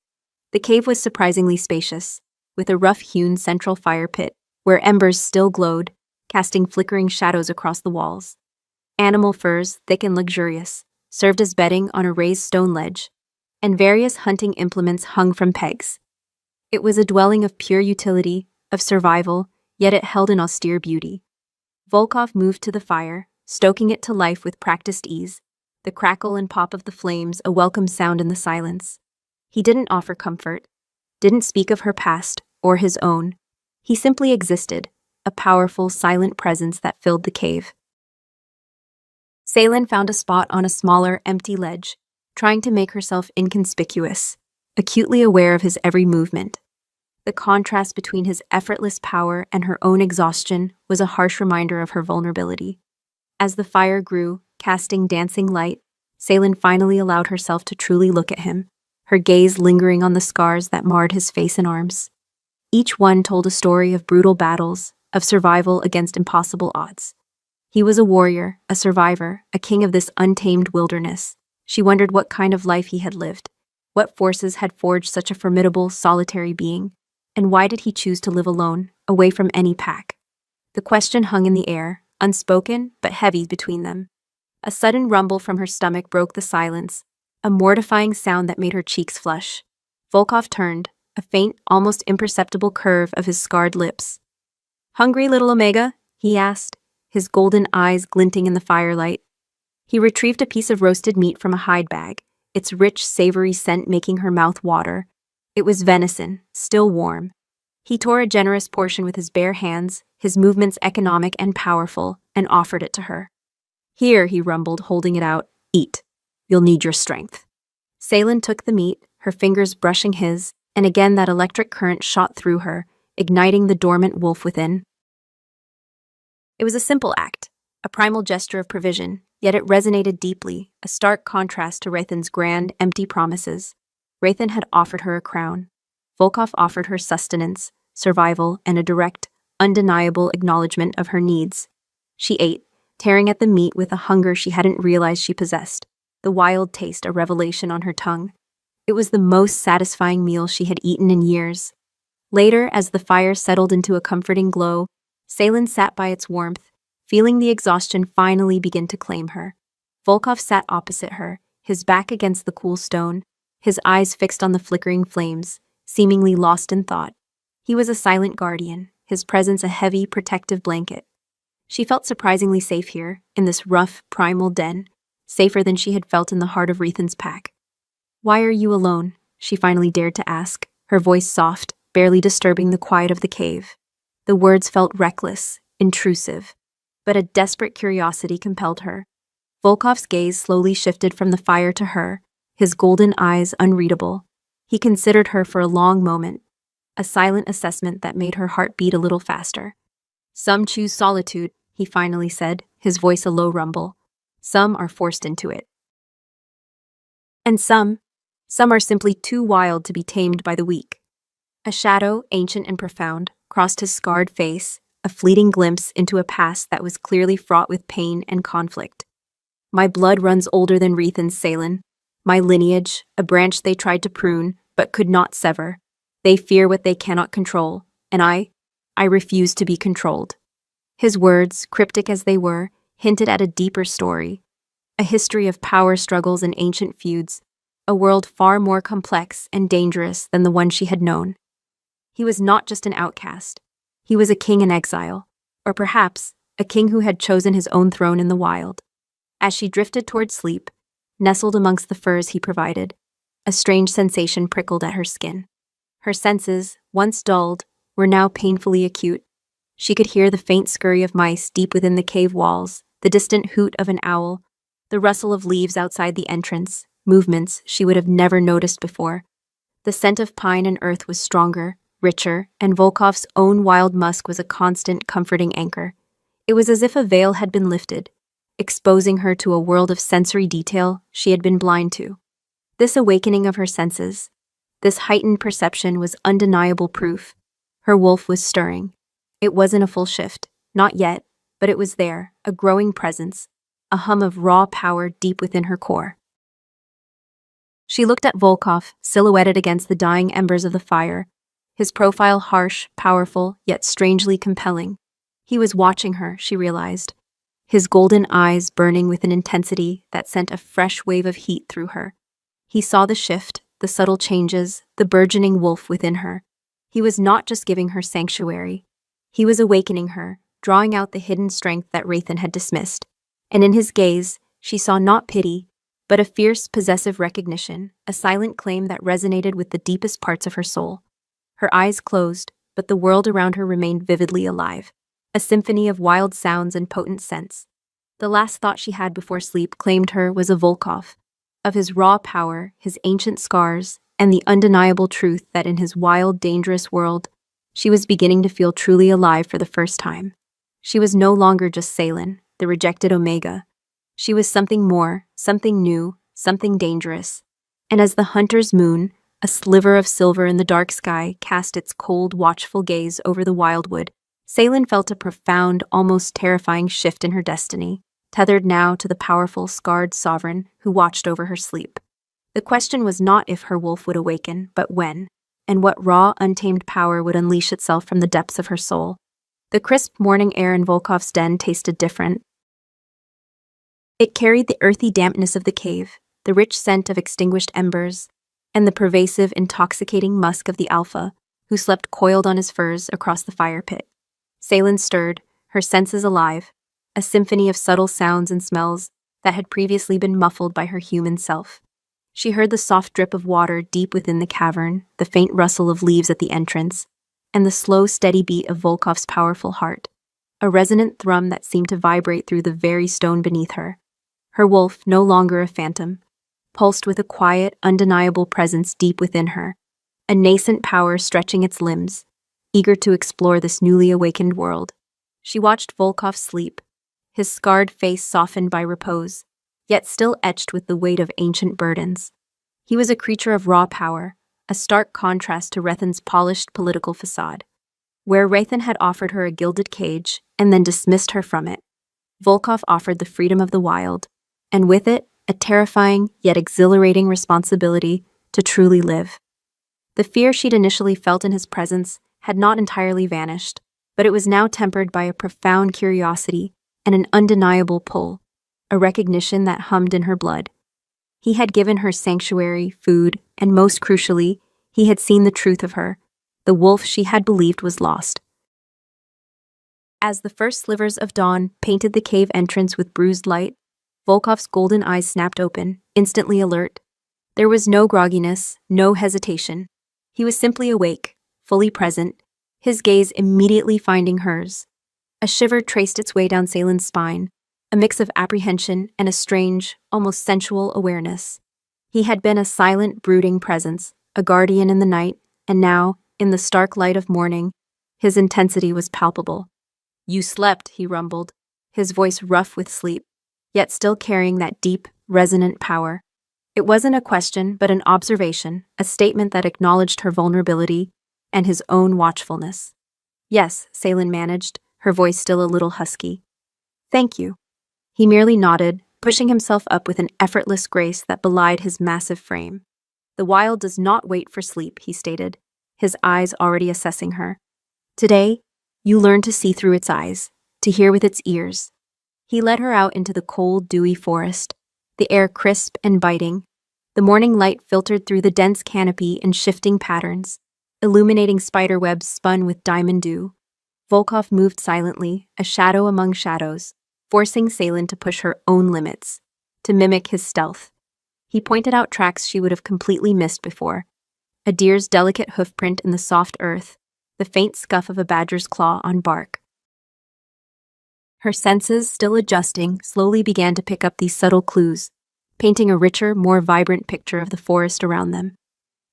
Speaker 1: The cave was surprisingly spacious, with a rough-hewn central fire pit, where embers still glowed, casting flickering shadows across the walls. Animal furs, thick and luxurious, served as bedding on a raised stone ledge, and various hunting implements hung from pegs. It was a dwelling of pure utility, of survival, yet it held an austere beauty. Volkov moved to the fire, stoking it to life with practiced ease, the crackle and pop of the flames a welcome sound in the silence. He didn't offer comfort, didn't speak of her past or his own. He simply existed, a powerful, silent presence that filled the cave. Salen found a spot on a smaller, empty ledge, trying to make herself inconspicuous, acutely aware of his every movement. The contrast between his effortless power and her own exhaustion was a harsh reminder of her vulnerability. As the fire grew, casting dancing light, Salen finally allowed herself to truly look at him, her gaze lingering on the scars that marred his face and arms. Each one told a story of brutal battles, of survival against impossible odds. He was a warrior, a survivor, a king of this untamed wilderness. She wondered what kind of life he had lived, what forces had forged such a formidable, solitary being, and why did he choose to live alone, away from any pack? The question hung in the air, unspoken but heavy between them. A sudden rumble from her stomach broke the silence, a mortifying sound that made her cheeks flush. Volkov turned, a faint, almost imperceptible curve of his scarred lips. "Hungry, little Omega?" he asked, his golden eyes glinting in the firelight. He retrieved a piece of roasted meat from a hide bag, its rich, savory scent making her mouth water. It was venison, still warm. He tore a generous portion with his bare hands, his movements economic and powerful, and offered it to her. "Here," he rumbled, holding it out. "Eat. You'll need your strength." Salen took the meat, her fingers brushing his, and again that electric current shot through her, igniting the dormant wolf within. It was a simple act, a primal gesture of provision, yet it resonated deeply, a stark contrast to Rathan's grand, empty promises. Rathan had offered her a crown. Volkov offered her sustenance, survival, and a direct, undeniable acknowledgement of her needs. She ate, tearing at the meat with a hunger she hadn't realized she possessed, the wild taste a revelation on her tongue. It was the most satisfying meal she had eaten in years. Later, as the fire settled into a comforting glow, Salen sat by its warmth, feeling the exhaustion finally begin to claim her. Volkov sat opposite her, his back against the cool stone, his eyes fixed on the flickering flames, seemingly lost in thought. He was a silent guardian, his presence a heavy, protective blanket. She felt surprisingly safe here, in this rough, primal den, safer than she had felt in the heart of Rathan's pack. "Why are you alone?" she finally dared to ask, her voice soft, barely disturbing the quiet of the cave. The words felt reckless, intrusive, but a desperate curiosity compelled her. Volkov's gaze slowly shifted from the fire to her, his golden eyes unreadable. He considered her for a long moment, a silent assessment that made her heart beat a little faster. "Some choose solitude," he finally said, his voice a low rumble. "Some are forced into it. And some are simply too wild to be tamed by the weak." A shadow, ancient and profound, crossed his scarred face, a fleeting glimpse into a past that was clearly fraught with pain and conflict. My blood runs older than Rethan's, Salen. My lineage, a branch they tried to prune, but could not sever. They fear what they cannot control, and I refuse to be controlled. His words, cryptic as they were, hinted at a deeper story, a history of power struggles and ancient feuds, a world far more complex and dangerous than the one she had known. He was not just an outcast. He was a king in exile, or perhaps a king who had chosen his own throne in the wild. As she drifted toward sleep, nestled amongst the furs he provided, a strange sensation prickled at her skin. Her senses, once dulled, were now painfully acute. She could hear the faint scurry of mice deep within the cave walls, the distant hoot of an owl, the rustle of leaves outside the entrance, movements she would have never noticed before. The scent of pine and earth was stronger, richer, and Volkov's own wild musk was a constant, comforting anchor. It was as if a veil had been lifted, exposing her to a world of sensory detail she had been blind to. This awakening of her senses, this heightened perception was undeniable proof. Her wolf was stirring. It wasn't a full shift, not yet, but it was there, a growing presence, a hum of raw power deep within her core. She looked at Volkov, silhouetted against the dying embers of the fire, his profile harsh, powerful, yet strangely compelling. He was watching her, she realized, his golden eyes burning with an intensity that sent a fresh wave of heat through her. He saw the shift, the subtle changes, the burgeoning wolf within her. He was not just giving her sanctuary. He was awakening her, drawing out the hidden strength that Rathan had dismissed. And in his gaze, she saw not pity, but a fierce, possessive recognition, a silent claim that resonated with the deepest parts of her soul. Her eyes closed, but the world around her remained vividly alive, a symphony of wild sounds and potent scents. The last thought she had before sleep claimed her was of Volkov, of his raw power, his ancient scars, and the undeniable truth that in his wild, dangerous world, she was beginning to feel truly alive for the first time. She was no longer just Salen, the rejected Omega. She was something more, something new, something dangerous. And as the hunter's moon, a sliver of silver in the dark sky, cast its cold, watchful gaze over the wildwood, Salen felt a profound, almost terrifying shift in her destiny, tethered now to the powerful, scarred sovereign who watched over her sleep. The question was not if her wolf would awaken, but when, and what raw, untamed power would unleash itself from the depths of her soul. The crisp morning air in Volkov's den tasted different. It carried the earthy dampness of the cave, the rich scent of extinguished embers, and the pervasive, intoxicating musk of the alpha, who slept coiled on his furs across the fire pit. Salen stirred, her senses alive, a symphony of subtle sounds and smells that had previously been muffled by her human self. She heard the soft drip of water deep within the cavern, the faint rustle of leaves at the entrance, and the slow, steady beat of Volkov's powerful heart, a resonant thrum that seemed to vibrate through the very stone beneath her. Her wolf, no longer a phantom, pulsed with a quiet, undeniable presence deep within her, a nascent power stretching its limbs, eager to explore this newly awakened world. She watched Volkov sleep, his scarred face softened by repose, yet still etched with the weight of ancient burdens. He was a creature of raw power, a stark contrast to Rethan's polished political facade. Where Rathan had offered her a gilded cage and then dismissed her from it, Volkov offered the freedom of the wild, and with it, a terrifying yet exhilarating responsibility to truly live. The fear she'd initially felt in his presence had not entirely vanished, but it was now tempered by a profound curiosity and an undeniable pull, a recognition that hummed in her blood. He had given her sanctuary, food, and most crucially, he had seen the truth of her, the wolf she had believed was lost. As the first slivers of dawn painted the cave entrance with bruised light, Volkov's golden eyes snapped open, instantly alert. There was no grogginess, no hesitation. He was simply awake, fully present, his gaze immediately finding hers. A shiver traced its way down Salen's spine, a mix of apprehension and a strange, almost sensual awareness. He had been a silent, brooding presence, a guardian in the night, and now, in the stark light of morning, his intensity was palpable. "You slept," he rumbled, his voice rough with sleep, yet still carrying that deep, resonant power. It wasn't a question, but an observation, a statement that acknowledged her vulnerability and his own watchfulness. "Yes," Salen managed, her voice still a little husky. "Thank you." He merely nodded, pushing himself up with an effortless grace that belied his massive frame. "The wild does not wait for sleep," he stated, his eyes already assessing her. "Today, you learn to see through its eyes, to hear with its ears." He led her out into the cold, dewy forest, the air crisp and biting. The morning light filtered through the dense canopy in shifting patterns, illuminating spider webs spun with diamond dew. Volkov moved silently, a shadow among shadows, forcing Salen to push her own limits, to mimic his stealth. He pointed out tracks she would have completely missed before. A deer's delicate hoofprint in the soft earth, the faint scuff of a badger's claw on bark. Her senses, still adjusting, slowly began to pick up these subtle clues, painting a richer, more vibrant picture of the forest around them.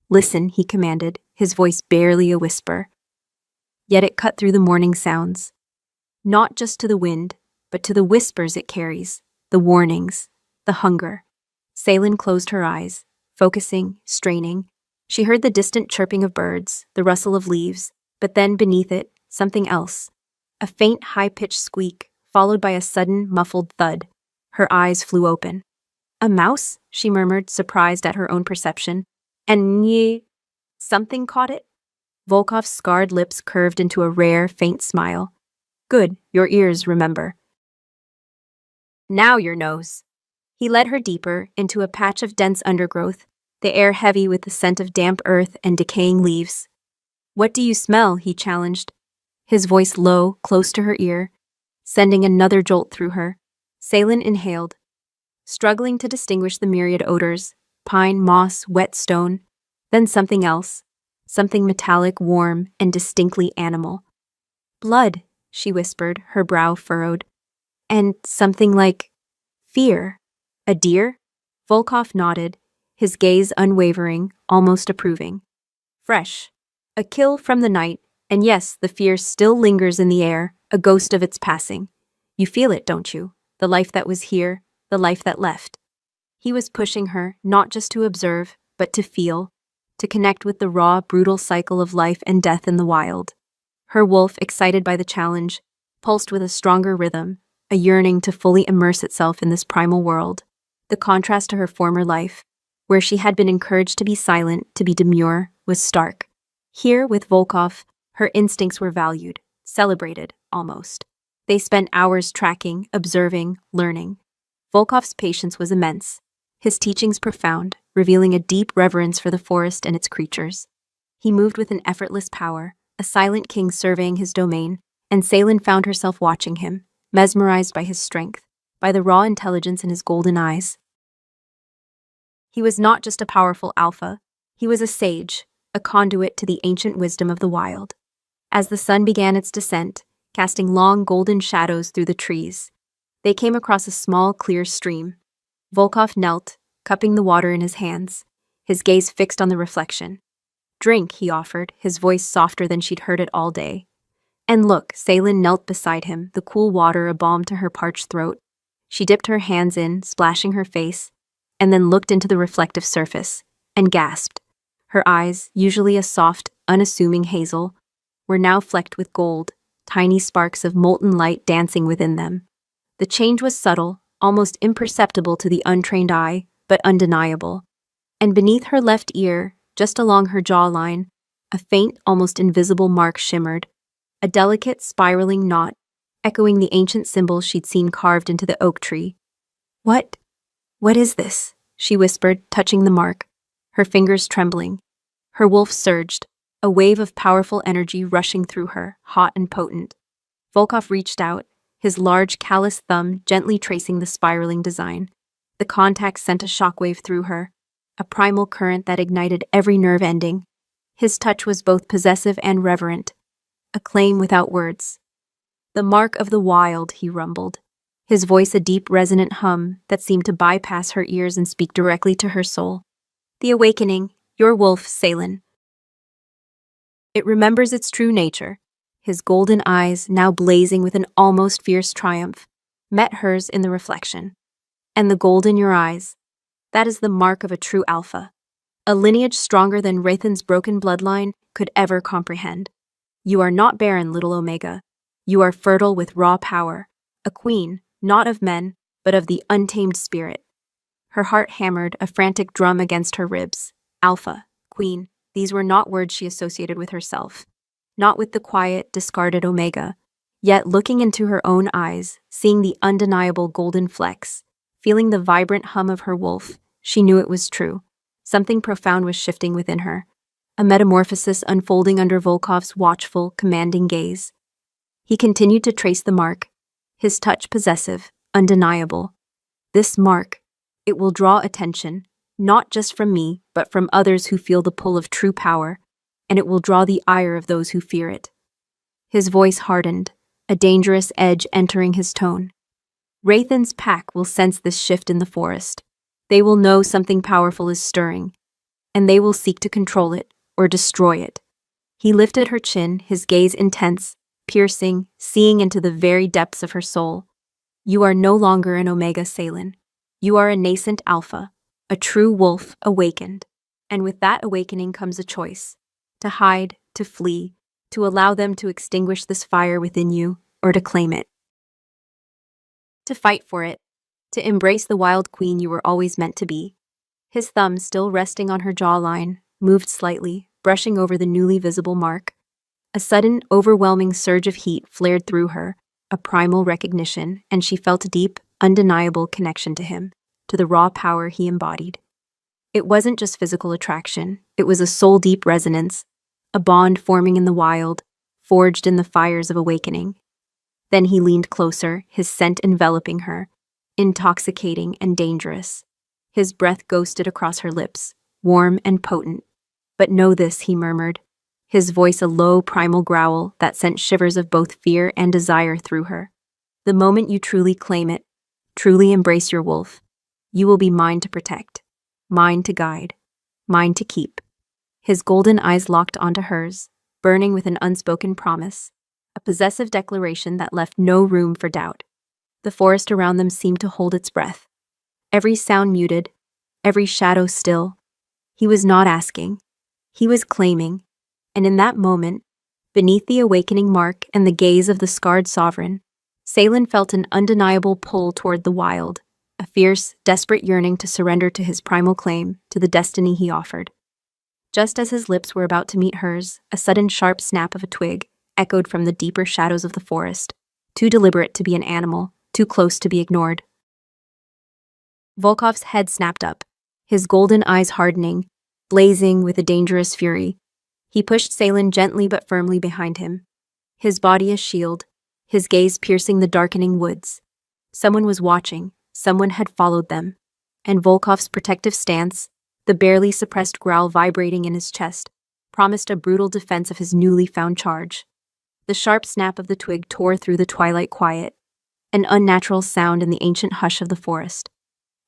Speaker 1: "Listen," he commanded, his voice barely a whisper. Yet it cut through the morning sounds. Not just to the wind, but to the whispers it carries, the warnings, the hunger. Salen closed her eyes, focusing, straining. She heard the distant chirping of birds, the rustle of leaves, but then beneath it, something else. A faint, high-pitched squeak, followed by a sudden, muffled thud. Her eyes flew open. "A mouse?" she murmured, surprised at her own perception. "And something caught it?" Volkov's scarred lips curved into a rare, faint smile. "Good, your ears remember. Now your nose." He led her deeper, into a patch of dense undergrowth, the air heavy with the scent of damp earth and decaying leaves. "What do you smell?" he challenged, his voice low, close to her ear, sending another jolt through her. Salen inhaled, struggling to distinguish the myriad odors, pine, moss, wet stone, then something else, something metallic, warm, and distinctly animal. "Blood," she whispered, her brow furrowed. "And something like fear." "A deer?" Volkov nodded, his gaze unwavering, almost approving. "Fresh. A kill from the night, and yes, the fear still lingers in the air, a ghost of its passing. You feel it, don't you? The life that was here, the life that left." He was pushing her, not just to observe, but to feel, to connect with the raw, brutal cycle of life and death in the wild. Her wolf, excited by the challenge, pulsed with a stronger rhythm, a yearning to fully immerse itself in this primal world. The contrast to her former life, where she had been encouraged to be silent, to be demure, was stark. Here, with Volkov, her instincts were valued, celebrated, almost. They spent hours tracking, observing, learning. Volkov's patience was immense, his teachings profound, revealing a deep reverence for the forest and its creatures. He moved with an effortless power, a silent king surveying his domain, and Salen found herself watching him, mesmerized by his strength, by the raw intelligence in his golden eyes. He was not just a powerful alpha, he was a sage, a conduit to the ancient wisdom of the wild. As the sun began its descent, casting long golden shadows through the trees, they came across a small, clear stream. Volkov knelt, cupping the water in his hands, his gaze fixed on the reflection. "Drink," he offered, his voice softer than she'd heard it all day. And look, Salen knelt beside him, the cool water a balm to her parched throat. She dipped her hands in, splashing her face, and then looked into the reflective surface, and gasped. Her eyes, usually a soft, unassuming hazel, were now flecked with gold, tiny sparks of molten light dancing within them. The change was subtle, almost imperceptible to the untrained eye, but undeniable. And beneath her left ear, just along her jawline, a faint, almost invisible mark shimmered, a delicate, spiraling knot, echoing the ancient symbols she'd seen carved into the oak tree. What is this?" she whispered, touching the mark, her fingers trembling. Her wolf surged, a wave of powerful energy rushing through her, hot and potent. Volkov reached out, his large, callous thumb gently tracing the spiraling design. The contact sent a shockwave through her, a primal current that ignited every nerve ending. His touch was both possessive and reverent, a claim without words. "The mark of the wild," he rumbled, his voice a deep, resonant hum that seemed to bypass her ears and speak directly to her soul. "The awakening, your wolf, Salen. It remembers its true nature." His golden eyes, now blazing with an almost fierce triumph, met hers in the reflection. "And the gold in your eyes, that is the mark of a true alpha, a lineage stronger than Rathan's broken bloodline could ever comprehend. You are not barren, little Omega. You are fertile with raw power, a queen, not of men, but of the untamed spirit. Her heart hammered, a frantic drum against her ribs. Alpha, queen, these were not words she associated with herself. Not with the quiet, discarded Omega. Yet looking into her own eyes, seeing the undeniable golden flecks, feeling the vibrant hum of her wolf, she knew it was true. Something profound was shifting within her. A metamorphosis unfolding under Volkov's watchful, commanding gaze. He continued to trace the mark, his touch possessive, undeniable. This mark, it will draw attention, not just from me, but from others who feel the pull of true power, and it will draw the ire of those who fear it. His voice hardened, a dangerous edge entering his tone. Rathan's pack will sense this shift in the forest. They will know something powerful is stirring, and they will seek to control it or destroy it. He lifted her chin, his gaze intense, piercing, seeing into the very depths of her soul. You are no longer an Omega, Salen. You are a nascent Alpha, a true wolf awakened. And with that awakening comes a choice: to hide, to flee, to allow them to extinguish this fire within you, or to claim it. To fight for it, to embrace the wild queen you were always meant to be. His thumb, still resting on her jawline, moved slightly, brushing over the newly visible mark. A sudden, overwhelming surge of heat flared through her, a primal recognition, and she felt a deep, undeniable connection to him, to the raw power he embodied. It wasn't just physical attraction, it was a soul-deep resonance, a bond forming in the wild, forged in the fires of awakening. Then he leaned closer, his scent enveloping her, intoxicating and dangerous. His breath ghosted across her lips, warm and potent. But know this, he murmured, his voice a low primal growl that sent shivers of both fear and desire through her. The moment you truly claim it, truly embrace your wolf, you will be mine to protect, mine to guide, mine to keep. His golden eyes locked onto hers, burning with an unspoken promise, a possessive declaration that left no room for doubt. The forest around them seemed to hold its breath. Every sound muted, every shadow still. He was not asking. He was claiming. And in that moment, beneath the awakening mark and the gaze of the scarred sovereign, Salen felt an undeniable pull toward the wild, a fierce, desperate yearning to surrender to his primal claim, to the destiny he offered. Just as his lips were about to meet hers, a sudden sharp snap of a twig echoed from the deeper shadows of the forest, too deliberate to be an animal, too close to be ignored. Volkov's head snapped up, his golden eyes hardening, blazing with a dangerous fury. He pushed Salen gently but firmly behind him, his body a shield, his gaze piercing the darkening woods. Someone was watching, someone had followed them, and Volkov's protective stance, the barely suppressed growl vibrating in his chest, promised a brutal defense of his newly found charge. The sharp snap of the twig tore through the twilight quiet, an unnatural sound in the ancient hush of the forest.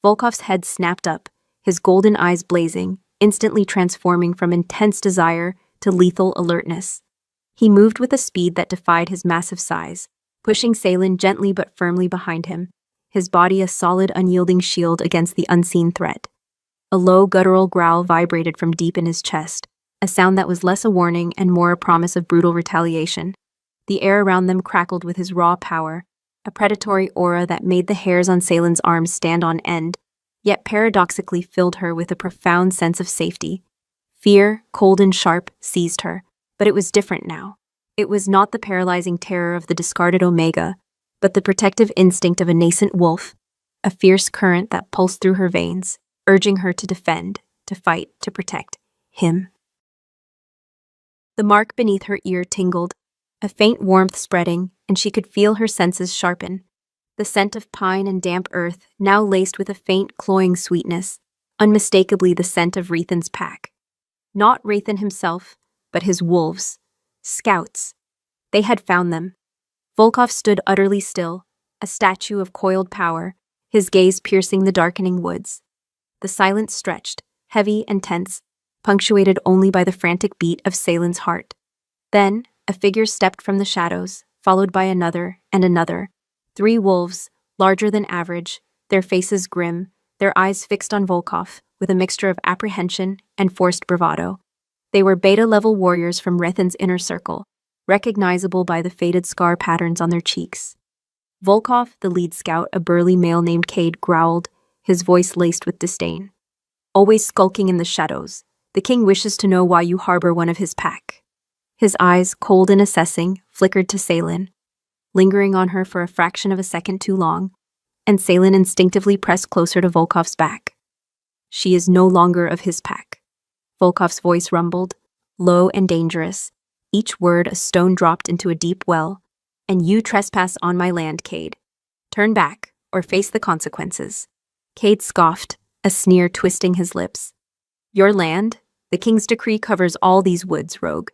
Speaker 1: Volkov's head snapped up, his golden eyes blazing, instantly transforming from intense desire to lethal alertness. He moved with a speed that defied his massive size, pushing Salen gently but firmly behind him, his body a solid, unyielding shield against the unseen threat. A low, guttural growl vibrated from deep in his chest, a sound that was less a warning and more a promise of brutal retaliation. The air around them crackled with his raw power, a predatory aura that made the hairs on Salen's arms stand on end, yet paradoxically filled her with a profound sense of safety. Fear, cold and sharp, seized her, but it was different now. It was not the paralyzing terror of the discarded Omega, but the protective instinct of a nascent wolf, a fierce current that pulsed through her veins, urging her to defend, to fight, to protect him. The mark beneath her ear tingled, a faint warmth spreading, and she could feel her senses sharpen. The scent of pine and damp earth, now laced with a faint, cloying sweetness, unmistakably the scent of Rathan's pack. Not Rathan himself, but his wolves. Scouts. They had found them. Volkov stood utterly still, a statue of coiled power, his gaze piercing the darkening woods. The silence stretched, heavy and tense, punctuated only by the frantic beat of Salen's heart. Then, a figure stepped from the shadows, followed by another and another. 3 wolves, larger than average, their faces grim, their eyes fixed on Volkov, with a mixture of apprehension and forced bravado. They were beta-level warriors from Rathan's inner circle, recognizable by the faded scar patterns on their cheeks. Volkov, the lead scout, a burly male named Cade, growled, his voice laced with disdain. Always skulking in the shadows, the king wishes to know why you harbor one of his pack. His eyes, cold and assessing, flickered to Salen, lingering on her for a fraction of a second too long, and Salen instinctively pressed closer to Volkov's back. She is no longer of his pack. Volkov's voice rumbled, low and dangerous, each word a stone dropped into a deep well. And you trespass on my land, Cade. Turn back, or face the consequences. Cade scoffed, a sneer twisting his lips. Your land? The king's decree covers all these woods, rogue.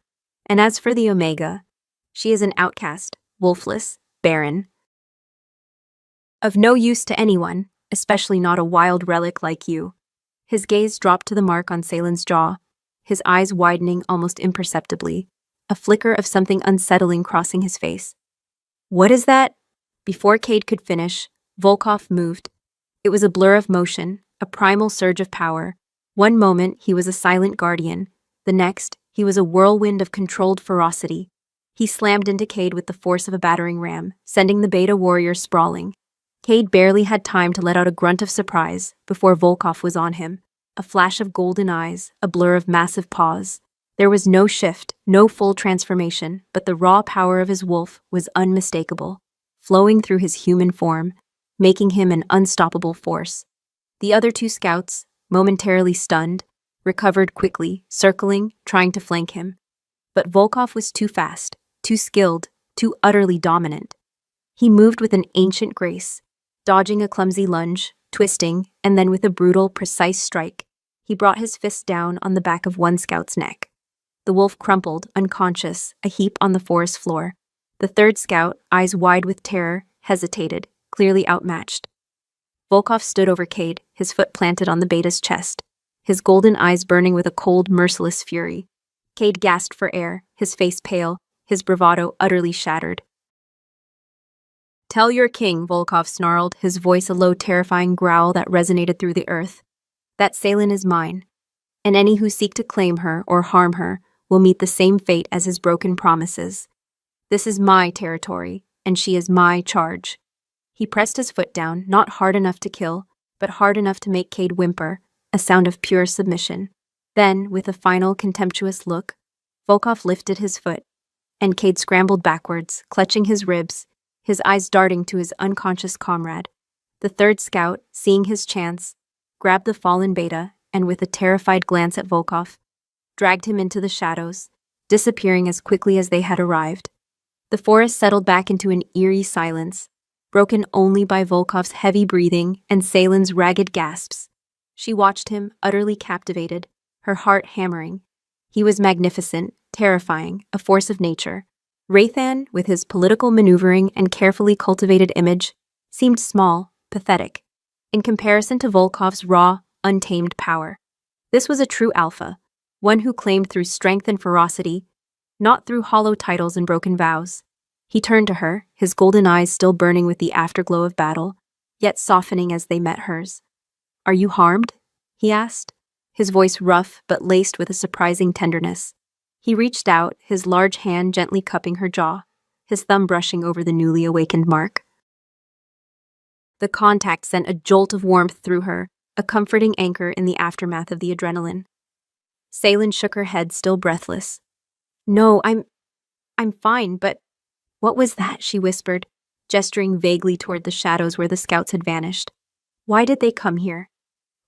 Speaker 1: And as for the Omega, she is an outcast, wolfless, barren. Of no use to anyone, especially not a wild relic like you. His gaze dropped to the mark on Salen's jaw, his eyes widening almost imperceptibly, a flicker of something unsettling crossing his face. What is that? Before Cade could finish, Volkov moved. It was a blur of motion, a primal surge of power. One moment, he was a silent guardian. The next, he was a whirlwind of controlled ferocity. He slammed into Cade with the force of a battering ram, sending the beta warrior sprawling. Cade barely had time to let out a grunt of surprise before Volkov was on him. A flash of golden eyes, a blur of massive paws. There was no shift, no full transformation, but the raw power of his wolf was unmistakable, flowing through his human form, making him an unstoppable force. The other two scouts, momentarily stunned, recovered quickly, circling, trying to flank him. But Volkov was too fast, too skilled, too utterly dominant. He moved with an ancient grace, dodging a clumsy lunge, twisting, and then with a brutal, precise strike, he brought his fist down on the back of one scout's neck. The wolf crumpled, unconscious, a heap on the forest floor. The third scout, eyes wide with terror, hesitated, clearly outmatched. Volkov stood over Cade, his foot planted on the beta's chest, his golden eyes burning with a cold, merciless fury. Cade gasped for air, his face pale, his bravado utterly shattered. Tell your king, Volkov snarled, his voice a low, terrifying growl that resonated through the earth, that Salen is mine, and any who seek to claim her or harm her will meet the same fate as his broken promises. This is my territory, and she is my charge. He pressed his foot down, not hard enough to kill, but hard enough to make Cade whimper, a sound of pure submission. Then, with a final contemptuous look, Volkov lifted his foot, and Cade scrambled backwards, clutching his ribs, his eyes darting to his unconscious comrade. The third scout, seeing his chance, grabbed the fallen beta and, with a terrified glance at Volkov, dragged him into the shadows, disappearing as quickly as they had arrived. The forest settled back into an eerie silence, broken only by Volkov's heavy breathing and Salen's ragged gasps. She watched him, utterly captivated, her heart hammering. He was magnificent, terrifying, a force of nature. Raythan, with his political maneuvering and carefully cultivated image, seemed small, pathetic, in comparison to Volkov's raw, untamed power. This was a true alpha, one who claimed through strength and ferocity, not through hollow titles and broken vows. He turned to her, his golden eyes still burning with the afterglow of battle, yet softening as they met hers. Are you harmed? He asked, his voice rough but laced with a surprising tenderness. He reached out, his large hand gently cupping her jaw, his thumb brushing over the newly awakened mark. The contact sent a jolt of warmth through her, a comforting anchor in the aftermath of the adrenaline. Salen shook her head, still breathless. No, I'm fine, but what was that? She whispered, gesturing vaguely toward the shadows where the scouts had vanished. Why did they come here?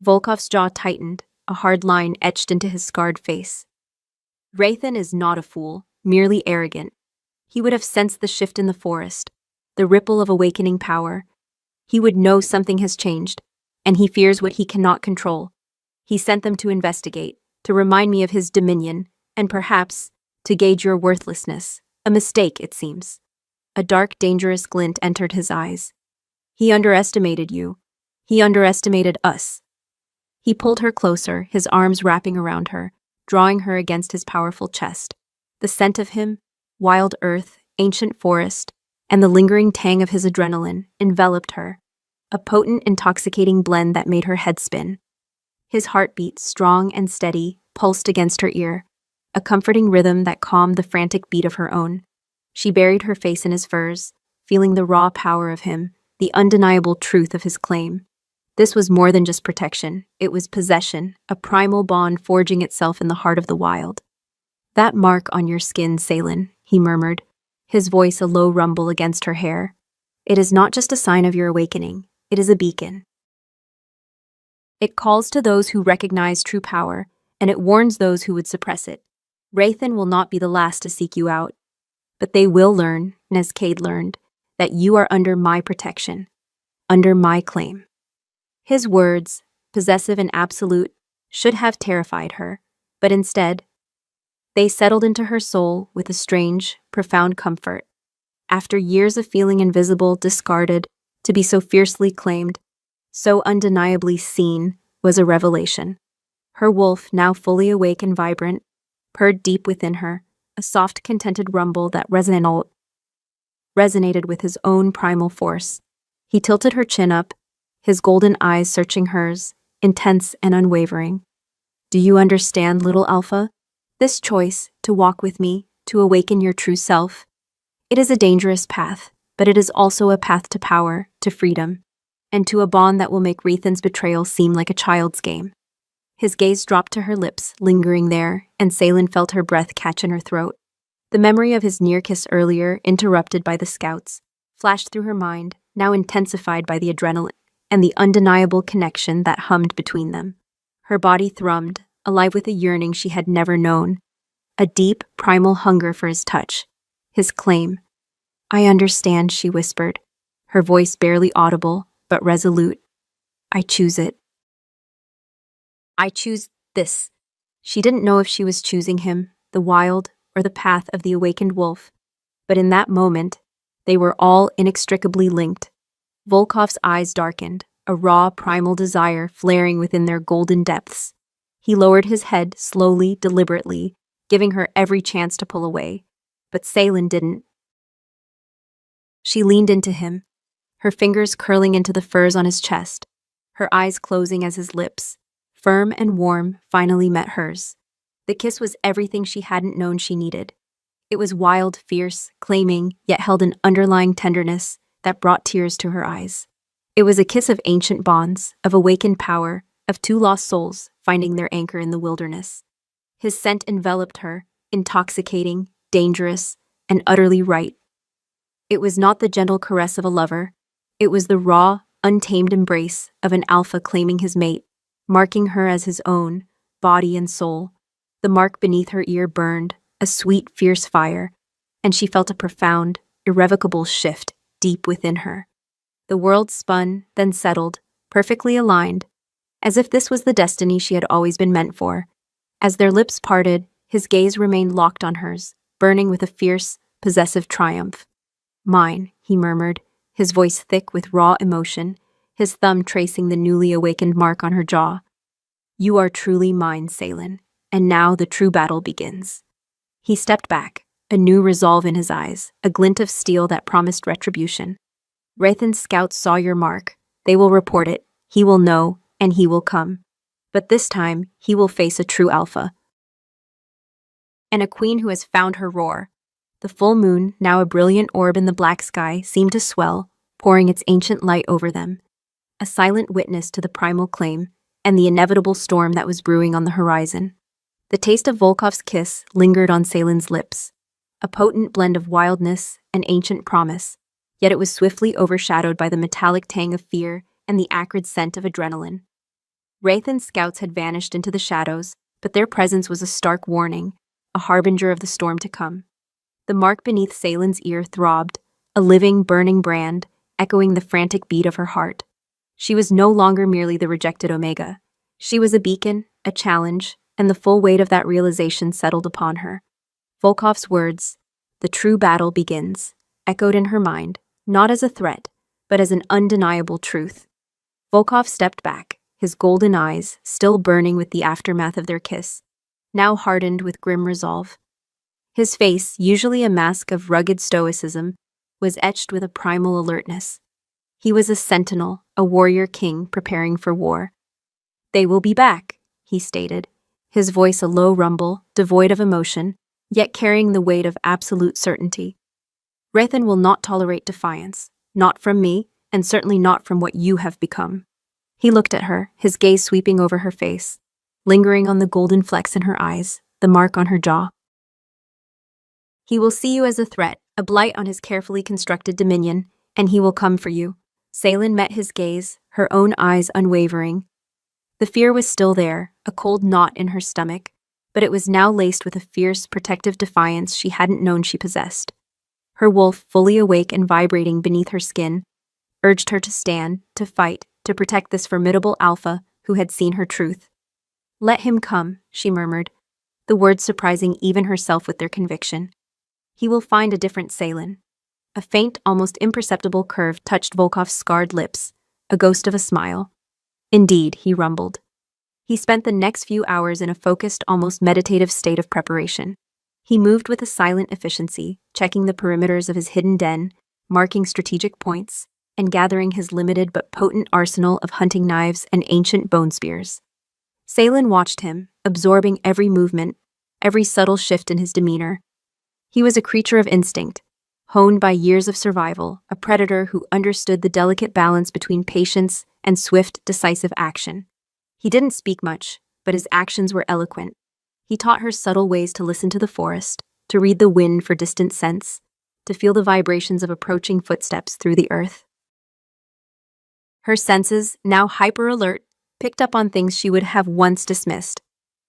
Speaker 1: Volkov's jaw tightened, a hard line etched into his scarred face. Raythan is not a fool, merely arrogant. He would have sensed the shift in the forest, the ripple of awakening power. He would know something has changed, and he fears what he cannot control. He sent them to investigate, to remind me of his dominion, and perhaps to gauge your worthlessness. A mistake, it seems. A dark, dangerous glint entered his eyes. He underestimated you. He underestimated us. He pulled her closer, his arms wrapping around her, drawing her against his powerful chest. The scent of him, wild earth, ancient forest, and the lingering tang of his adrenaline enveloped her, a potent, intoxicating blend that made her head spin. His heartbeat, strong and steady, pulsed against her ear, a comforting rhythm that calmed the frantic beat of her own. She buried her face in his furs, feeling the raw power of him, the undeniable truth of his claim. This was more than just protection, it was possession, a primal bond forging itself in the heart of the wild. "That mark on your skin, Salen," he murmured, his voice a low rumble against her hair. "It is not just a sign of your awakening, it is a beacon. It calls to those who recognize true power, and it warns those who would suppress it. Rathan will not be the last to seek you out, but they will learn, as Cade learned, that you are under my protection, under my claim." His words, possessive and absolute, should have terrified her, but instead, they settled into her soul with a strange, profound comfort. After years of feeling invisible, discarded, to be so fiercely claimed, so undeniably seen, was a revelation. Her wolf, now fully awake and vibrant, purred deep within her, a soft, contented rumble that resonated with his own primal force. He tilted her chin up, his golden eyes searching hers, intense and unwavering. "Do you understand, little Alpha? This choice, to walk with me, to awaken your true self, it is a dangerous path, but it is also a path to power, to freedom, and to a bond that will make Rethan's betrayal seem like a child's game." His gaze dropped to her lips, lingering there, and Salen felt her breath catch in her throat. The memory of his near kiss earlier, interrupted by the scouts, flashed through her mind, now intensified by the adrenaline and the undeniable connection that hummed between them. Her body thrummed, alive with a yearning she had never known, a deep, primal hunger for his touch, his claim. "I understand," she whispered, her voice barely audible, but resolute. "I choose it. I choose this." She didn't know if she was choosing him, the wild, or the path of the awakened wolf, but in that moment, they were all inextricably linked. Volkov's eyes darkened, a raw, primal desire flaring within their golden depths. He lowered his head slowly, deliberately, giving her every chance to pull away, but Salen didn't. She leaned into him, her fingers curling into the furs on his chest, her eyes closing as his lips, firm and warm, finally met hers. The kiss was everything she hadn't known she needed. It was wild, fierce, claiming, yet held an underlying tenderness that brought tears to her eyes. It was a kiss of ancient bonds, of awakened power, of two lost souls finding their anchor in the wilderness. His scent enveloped her, intoxicating, dangerous, and utterly right. It was not the gentle caress of a lover. It was the raw, untamed embrace of an alpha claiming his mate, marking her as his own, body and soul. The mark beneath her ear burned, a sweet, fierce fire, and she felt a profound, irrevocable shift deep within her. The world spun, then settled, perfectly aligned, as if this was the destiny she had always been meant for. As their lips parted, his gaze remained locked on hers, burning with a fierce, possessive triumph. "Mine," he murmured, his voice thick with raw emotion, his thumb tracing the newly awakened mark on her jaw. "You are truly mine, Salen, and now the true battle begins." He stepped back, a new resolve in his eyes, a glint of steel that promised retribution. "Rathan's scouts saw your mark. They will report it. He will know, and he will come. But this time, he will face a true alpha. And a queen who has found her roar." The full moon, now a brilliant orb in the black sky, seemed to swell, pouring its ancient light over them. A silent witness to the primal claim and the inevitable storm that was brewing on the horizon. The taste of Volkov's kiss lingered on Salen's lips, a potent blend of wildness and ancient promise, yet it was swiftly overshadowed by the metallic tang of fear and the acrid scent of adrenaline. Rathan's scouts had vanished into the shadows, but their presence was a stark warning, a harbinger of the storm to come. The mark beneath Salen's ear throbbed, a living, burning brand, echoing the frantic beat of her heart. She was no longer merely the rejected Omega. She was a beacon, a challenge, and the full weight of that realization settled upon her. Volkov's words, "The true battle begins," echoed in her mind, not as a threat, but as an undeniable truth. Volkov stepped back, his golden eyes, still burning with the aftermath of their kiss, now hardened with grim resolve. His face, usually a mask of rugged stoicism, was etched with a primal alertness. He was a sentinel, a warrior king preparing for war. "They will be back," he stated, his voice a low rumble, devoid of emotion, yet carrying the weight of absolute certainty. Rathan will not tolerate defiance, not from me, and certainly not from what you have become. He looked at her, his gaze sweeping over her face, lingering on the golden flecks in her eyes, the mark on her jaw. He will see you as a threat, a blight on his carefully constructed dominion, and he will come for you. Salen met his gaze, her own eyes unwavering. The fear was still there, a cold knot in her stomach, but it was now laced with a fierce, protective defiance she hadn't known she possessed. Her wolf, fully awake and vibrating beneath her skin, urged her to stand, to fight, to protect this formidable alpha who had seen her truth. "Let him come," she murmured, the words surprising even herself with their conviction. "He will find a different Salen." A faint, almost imperceptible curve touched Volkov's scarred lips, a ghost of a smile. "Indeed," he rumbled. He spent the next few hours in a focused, almost meditative state of preparation. He moved with a silent efficiency, checking the perimeters of his hidden den, marking strategic points, and gathering his limited but potent arsenal of hunting knives and ancient bone spears. Salen watched him, absorbing every movement, every subtle shift in his demeanor. He was a creature of instinct, honed by years of survival, a predator who understood the delicate balance between patience and swift, decisive action. He didn't speak much, but his actions were eloquent. He taught her subtle ways to listen to the forest, to read the wind for distant scents, to feel the vibrations of approaching footsteps through the earth. Her senses, now hyper-alert, picked up on things she would have once dismissed.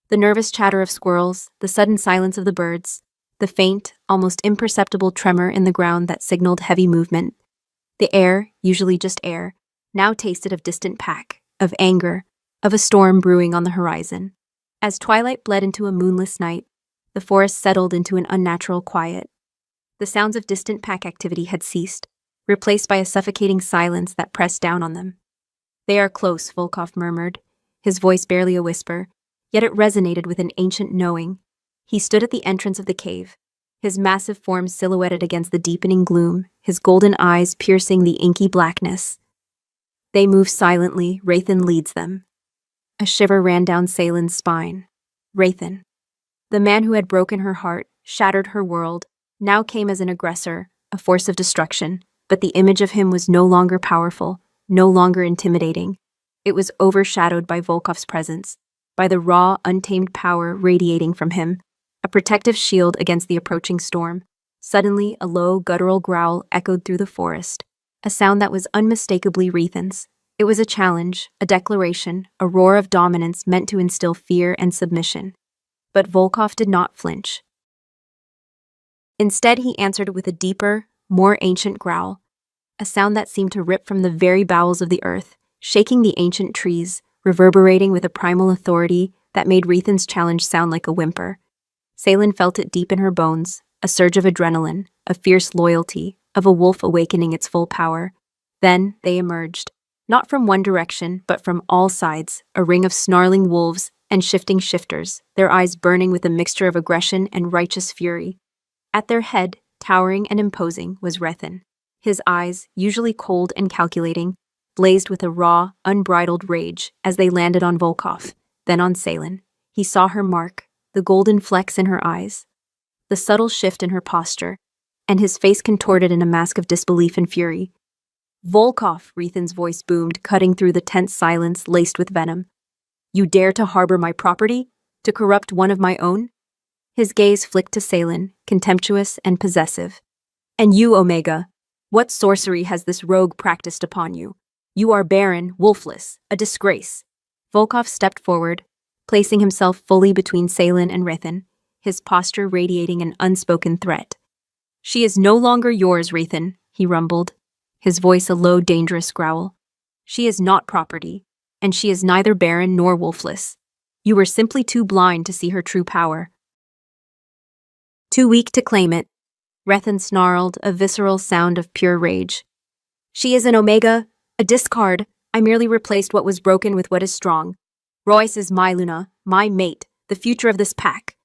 Speaker 1: The nervous chatter of squirrels, the sudden silence of the birds, the faint, almost imperceptible tremor in the ground that signaled heavy movement. The air, usually just air, now tasted of distant pack, of anger, of a storm brewing on the horizon. As twilight bled into a moonless night, the forest settled into an unnatural quiet. The sounds of distant pack activity had ceased, replaced by a suffocating silence that pressed down on them. "They are close," Volkov murmured, his voice barely a whisper, yet it resonated with an ancient knowing. He stood at the entrance of the cave, his massive form silhouetted against the deepening gloom, his golden eyes piercing the inky blackness. They move silently, Rathan leads them. A shiver ran down Salen's spine. Rathan, the man who had broken her heart, shattered her world, now came as an aggressor, a force of destruction, but the image of him was no longer powerful, no longer intimidating. It was overshadowed by Volkov's presence, by the raw, untamed power radiating from him, a protective shield against the approaching storm. Suddenly, a low, guttural growl echoed through the forest, a sound that was unmistakably Rathan's. It was a challenge, a declaration, a roar of dominance meant to instill fear and submission. But Volkov did not flinch. Instead, he answered with a deeper, more ancient growl, a sound that seemed to rip from the very bowels of the earth, shaking the ancient trees, reverberating with a primal authority that made Rathan's challenge sound like a whimper. Salen felt it deep in her bones, a surge of adrenaline, a fierce loyalty, of a wolf awakening its full power. Then they emerged, not from one direction, but from all sides, a ring of snarling wolves and shifting shifters, their eyes burning with a mixture of aggression and righteous fury. At their head, towering and imposing, was Rathan. His eyes, usually cold and calculating, blazed with a raw, unbridled rage as they landed on Volkov, then on Salen. He saw her mark, the golden flecks in her eyes, the subtle shift in her posture, and his face contorted in a mask of disbelief and fury. "Volkov," Rathan's voice boomed, cutting through the tense silence laced with venom. "You dare to harbor my property? To corrupt one of my own?" His gaze flicked to Salen, contemptuous and possessive. "And you, Omega, what sorcery has this rogue practiced upon you? You are barren, wolfless, a disgrace." Volkov stepped forward, placing himself fully between Salen and Rathan, his posture radiating an unspoken threat. "She is no longer yours, Rathan," he rumbled, his voice a low, dangerous growl. "She is not property, and she is neither barren nor wolfless. You were simply too blind to see her true power. Too weak to claim it," Rathan snarled, a visceral sound of pure rage. "She is an Omega, a discard. I merely replaced what was broken with what is strong. Royce is my Luna, my mate, the future of this pack."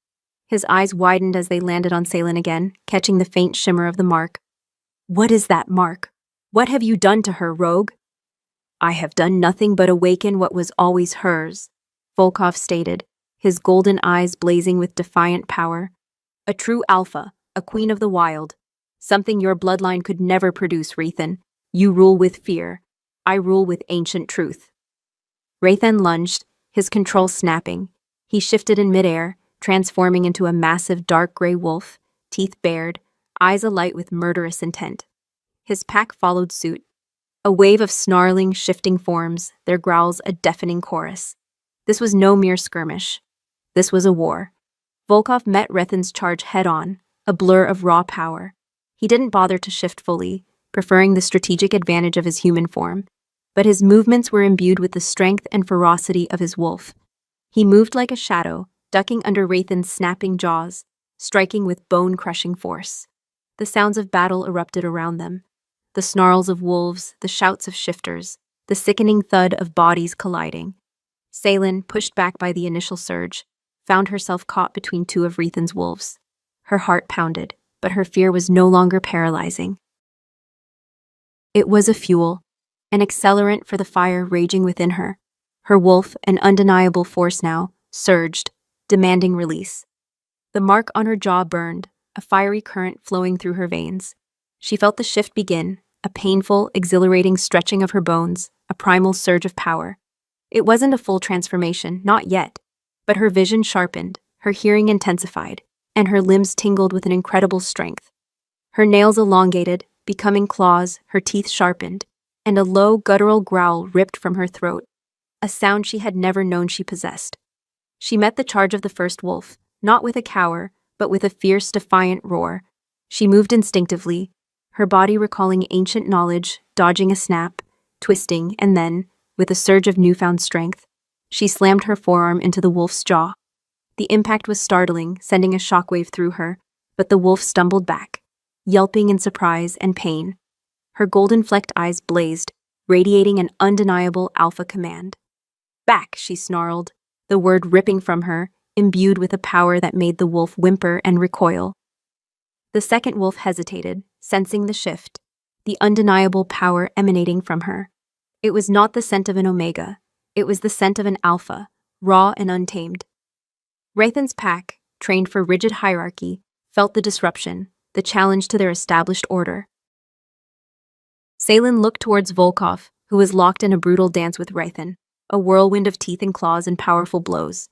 Speaker 1: His eyes widened as they landed on Salen again, catching the faint shimmer of the mark. "What is that mark? What have you done to her, rogue?" "I have done nothing but awaken what was always hers," Volkov stated, his golden eyes blazing with defiant power. "A true alpha, a queen of the wild. Something your bloodline could never produce, Rathan. You rule with fear. I rule with ancient truth. Rathan lunged, his control snapping. He shifted in midair, transforming into a massive dark gray wolf, teeth bared, eyes alight with murderous intent. His pack followed suit. A wave of snarling, shifting forms, their growls a deafening chorus. This was no mere skirmish. This was a war. Volkov met Rathan's charge head-on, a blur of raw power. He didn't bother to shift fully, preferring the strategic advantage of his human form, but his movements were imbued with the strength and ferocity of his wolf. He moved like a shadow, ducking under Rathan's snapping jaws, striking with bone-crushing force. The sounds of battle erupted around them. The snarls of wolves, the shouts of shifters, the sickening thud of bodies colliding. Salen, pushed back by the initial surge, found herself caught between two of Rathan's wolves. Her heart pounded, but her fear was no longer paralyzing. It was a fuel, an accelerant for the fire raging within her. Her wolf, an undeniable force now, surged, demanding release. The mark on her jaw burned, a fiery current flowing through her veins. She felt the shift begin, a painful, exhilarating stretching of her bones, a primal surge of power. It wasn't a full transformation, not yet, but her vision sharpened, her hearing intensified, and her limbs tingled with an incredible strength. Her nails elongated, becoming claws, her teeth sharpened, and a low, guttural growl ripped from her throat, a sound she had never known she possessed. She met the charge of the first wolf, not with a cower, but with a fierce, defiant roar. She moved instinctively, her body recalling ancient knowledge, dodging a snap, twisting, and then, with a surge of newfound strength, she slammed her forearm into the wolf's jaw. The impact was startling, sending a shockwave through her, but the wolf stumbled back, yelping in surprise and pain. Her golden-flecked eyes blazed, radiating an undeniable alpha command. "Back," she snarled, the word ripping from her, imbued with a power that made the wolf whimper and recoil. The second wolf hesitated, sensing the shift, the undeniable power emanating from her. It was not the scent of an omega, it was the scent of an alpha, raw and untamed. Rathan's pack, trained for rigid hierarchy, felt the disruption, the challenge to their established order. Salen looked towards Volkov, who was locked in a brutal dance with Rathan, a whirlwind of teeth and claws and powerful blows.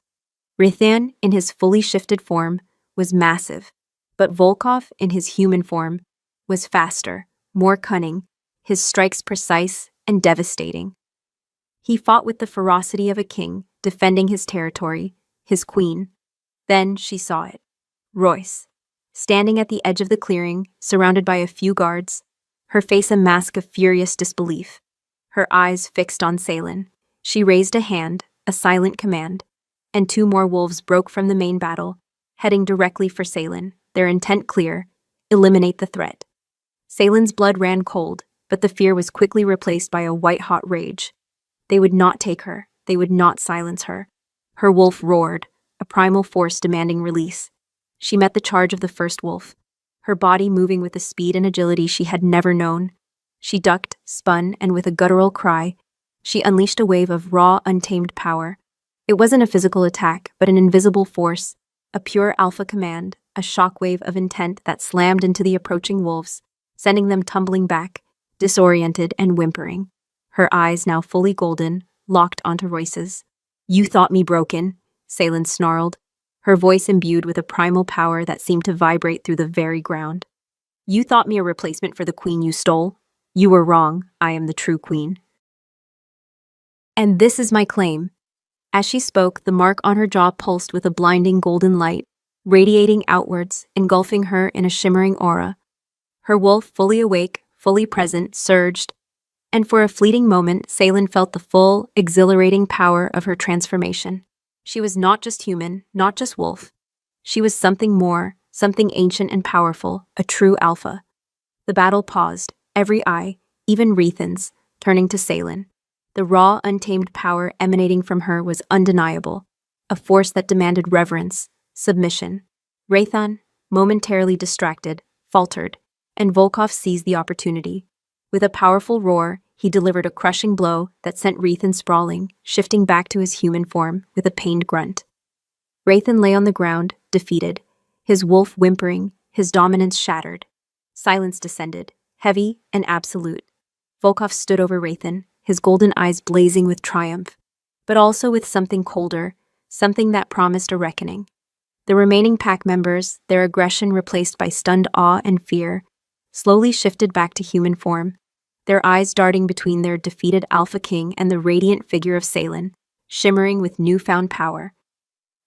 Speaker 1: Rathan, in his fully shifted form, was massive, but Volkov, in his human form, was faster, more cunning, his strikes precise and devastating. He fought with the ferocity of a king, defending his territory, his queen. Then she saw it. Royce, standing at the edge of the clearing, surrounded by a few guards, her face a mask of furious disbelief, her eyes fixed on Salen. She raised a hand, a silent command, and two more wolves broke from the main battle, heading directly for Salen, their intent clear: eliminate the threat. Salen's blood ran cold, but the fear was quickly replaced by a white-hot rage. They would not take her, they would not silence her. Her wolf roared, a primal force demanding release. She met the charge of the first wolf, her body moving with a speed and agility she had never known. She ducked, spun, and with a guttural cry, she unleashed a wave of raw, untamed power. It wasn't a physical attack, but an invisible force, a pure alpha command, a shockwave of intent that slammed into the approaching wolves, sending them tumbling back, disoriented and whimpering. Her eyes, now fully golden, locked onto Royce's. "You thought me broken," Salen snarled, her voice imbued with a primal power that seemed to vibrate through the very ground. "You thought me a replacement for the queen you stole? You were wrong. I am the true queen. And this is my claim." As she spoke, the mark on her jaw pulsed with a blinding golden light, radiating outwards, engulfing her in a shimmering aura. Her wolf, fully awake, fully present, surged, and for a fleeting moment, Salen felt the full, exhilarating power of her transformation. She was not just human, not just wolf. She was something more, something ancient and powerful, a true alpha. The battle paused, every eye, even Rathan's, turning to Salen. The raw, untamed power emanating from her was undeniable, a force that demanded reverence, submission. Rathan, momentarily distracted, faltered, and Volkov seized the opportunity. With a powerful roar, he delivered a crushing blow that sent Rathan sprawling, shifting back to his human form with a pained grunt. Rathan lay on the ground, defeated, his wolf whimpering, his dominance shattered. Silence descended, heavy and absolute. Volkov stood over Rathan, his golden eyes blazing with triumph, but also with something colder, something that promised a reckoning. The remaining pack members, their aggression replaced by stunned awe and fear, slowly shifted back to human form, their eyes darting between their defeated Alpha King and the radiant figure of Salen, shimmering with newfound power.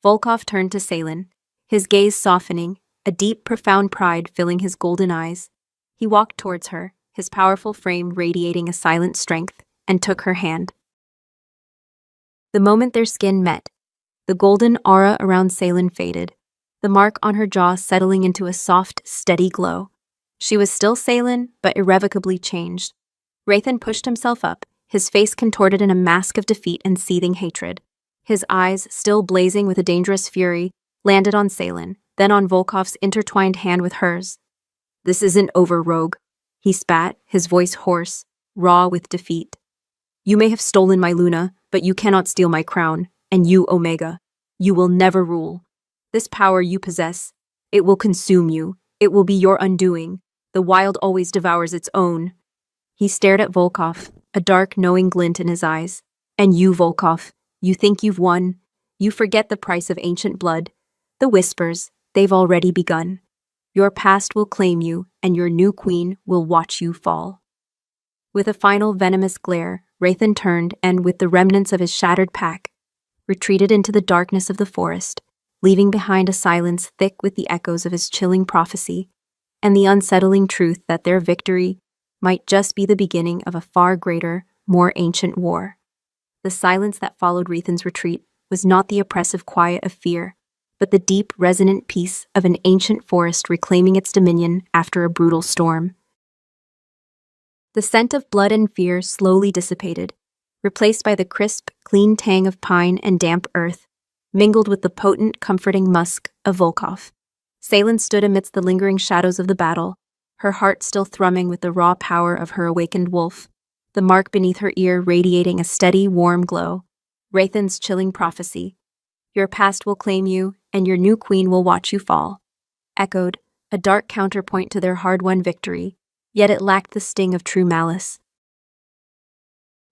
Speaker 1: Volkov turned to Salen, his gaze softening, a deep, profound pride filling his golden eyes. He walked towards her, his powerful frame radiating a silent strength, and took her hand. The moment their skin met, the golden aura around Salen faded, the mark on her jaw settling into a soft, steady glow. She was still Salen, but irrevocably changed. Rathan pushed himself up, his face contorted in a mask of defeat and seething hatred. His eyes, still blazing with a dangerous fury, landed on Salen, then on Volkov's intertwined hand with hers. "This isn't over, rogue," he spat, his voice hoarse, raw with defeat. "You may have stolen my Luna, but you cannot steal my crown, and you, Omega. You will never rule. This power you possess, it will consume you. It will be your undoing. The wild always devours its own." He stared at Volkov, a dark, knowing glint in his eyes. "And you, Volkov, you think you've won? You forget the price of ancient blood. The whispers, they've already begun. Your past will claim you, and your new queen will watch you fall." With a final venomous glare, Rathan turned and, with the remnants of his shattered pack, retreated into the darkness of the forest, leaving behind a silence thick with the echoes of his chilling prophecy and the unsettling truth that their victory might just be the beginning of a far greater, more ancient war. The silence that followed Rathan's retreat was not the oppressive quiet of fear, but the deep, resonant peace of an ancient forest reclaiming its dominion after a brutal storm. The scent of blood and fear slowly dissipated, replaced by the crisp, clean tang of pine and damp earth, mingled with the potent, comforting musk of Volkov. Salen stood amidst the lingering shadows of the battle, her heart still thrumming with the raw power of her awakened wolf, the mark beneath her ear radiating a steady, warm glow. Rathan's chilling prophecy, "Your past will claim you, and your new queen will watch you fall," echoed, a dark counterpoint to their hard-won victory, yet it lacked the sting of true malice.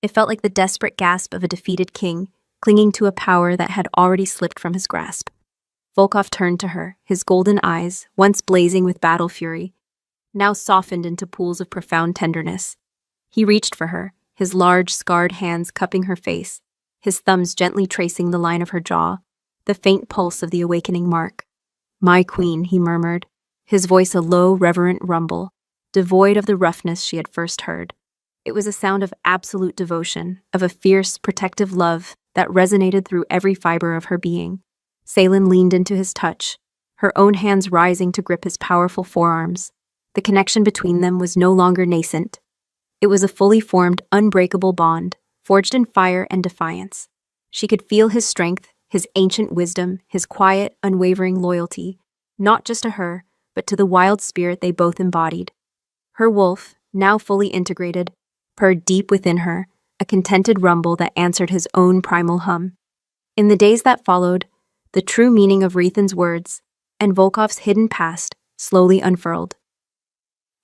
Speaker 1: It felt like the desperate gasp of a defeated king, clinging to a power that had already slipped from his grasp. Volkov turned to her, his golden eyes, once blazing with battle fury, now softened into pools of profound tenderness. He reached for her, his large, scarred hands cupping her face, his thumbs gently tracing the line of her jaw, the faint pulse of the awakening mark. "My queen," he murmured, his voice a low, reverent rumble, devoid of the roughness she had first heard. It was a sound of absolute devotion, of a fierce, protective love that resonated through every fiber of her being. Salen leaned into his touch, her own hands rising to grip his powerful forearms. The connection between them was no longer nascent. It was a fully formed, unbreakable bond, forged in fire and defiance. She could feel his strength, his ancient wisdom, his quiet, unwavering loyalty, not just to her, but to the wild spirit they both embodied. Her wolf, now fully integrated, purred deep within her, a contented rumble that answered his own primal hum. In the days that followed, the true meaning of Rathan's words and Volkov's hidden past slowly unfurled.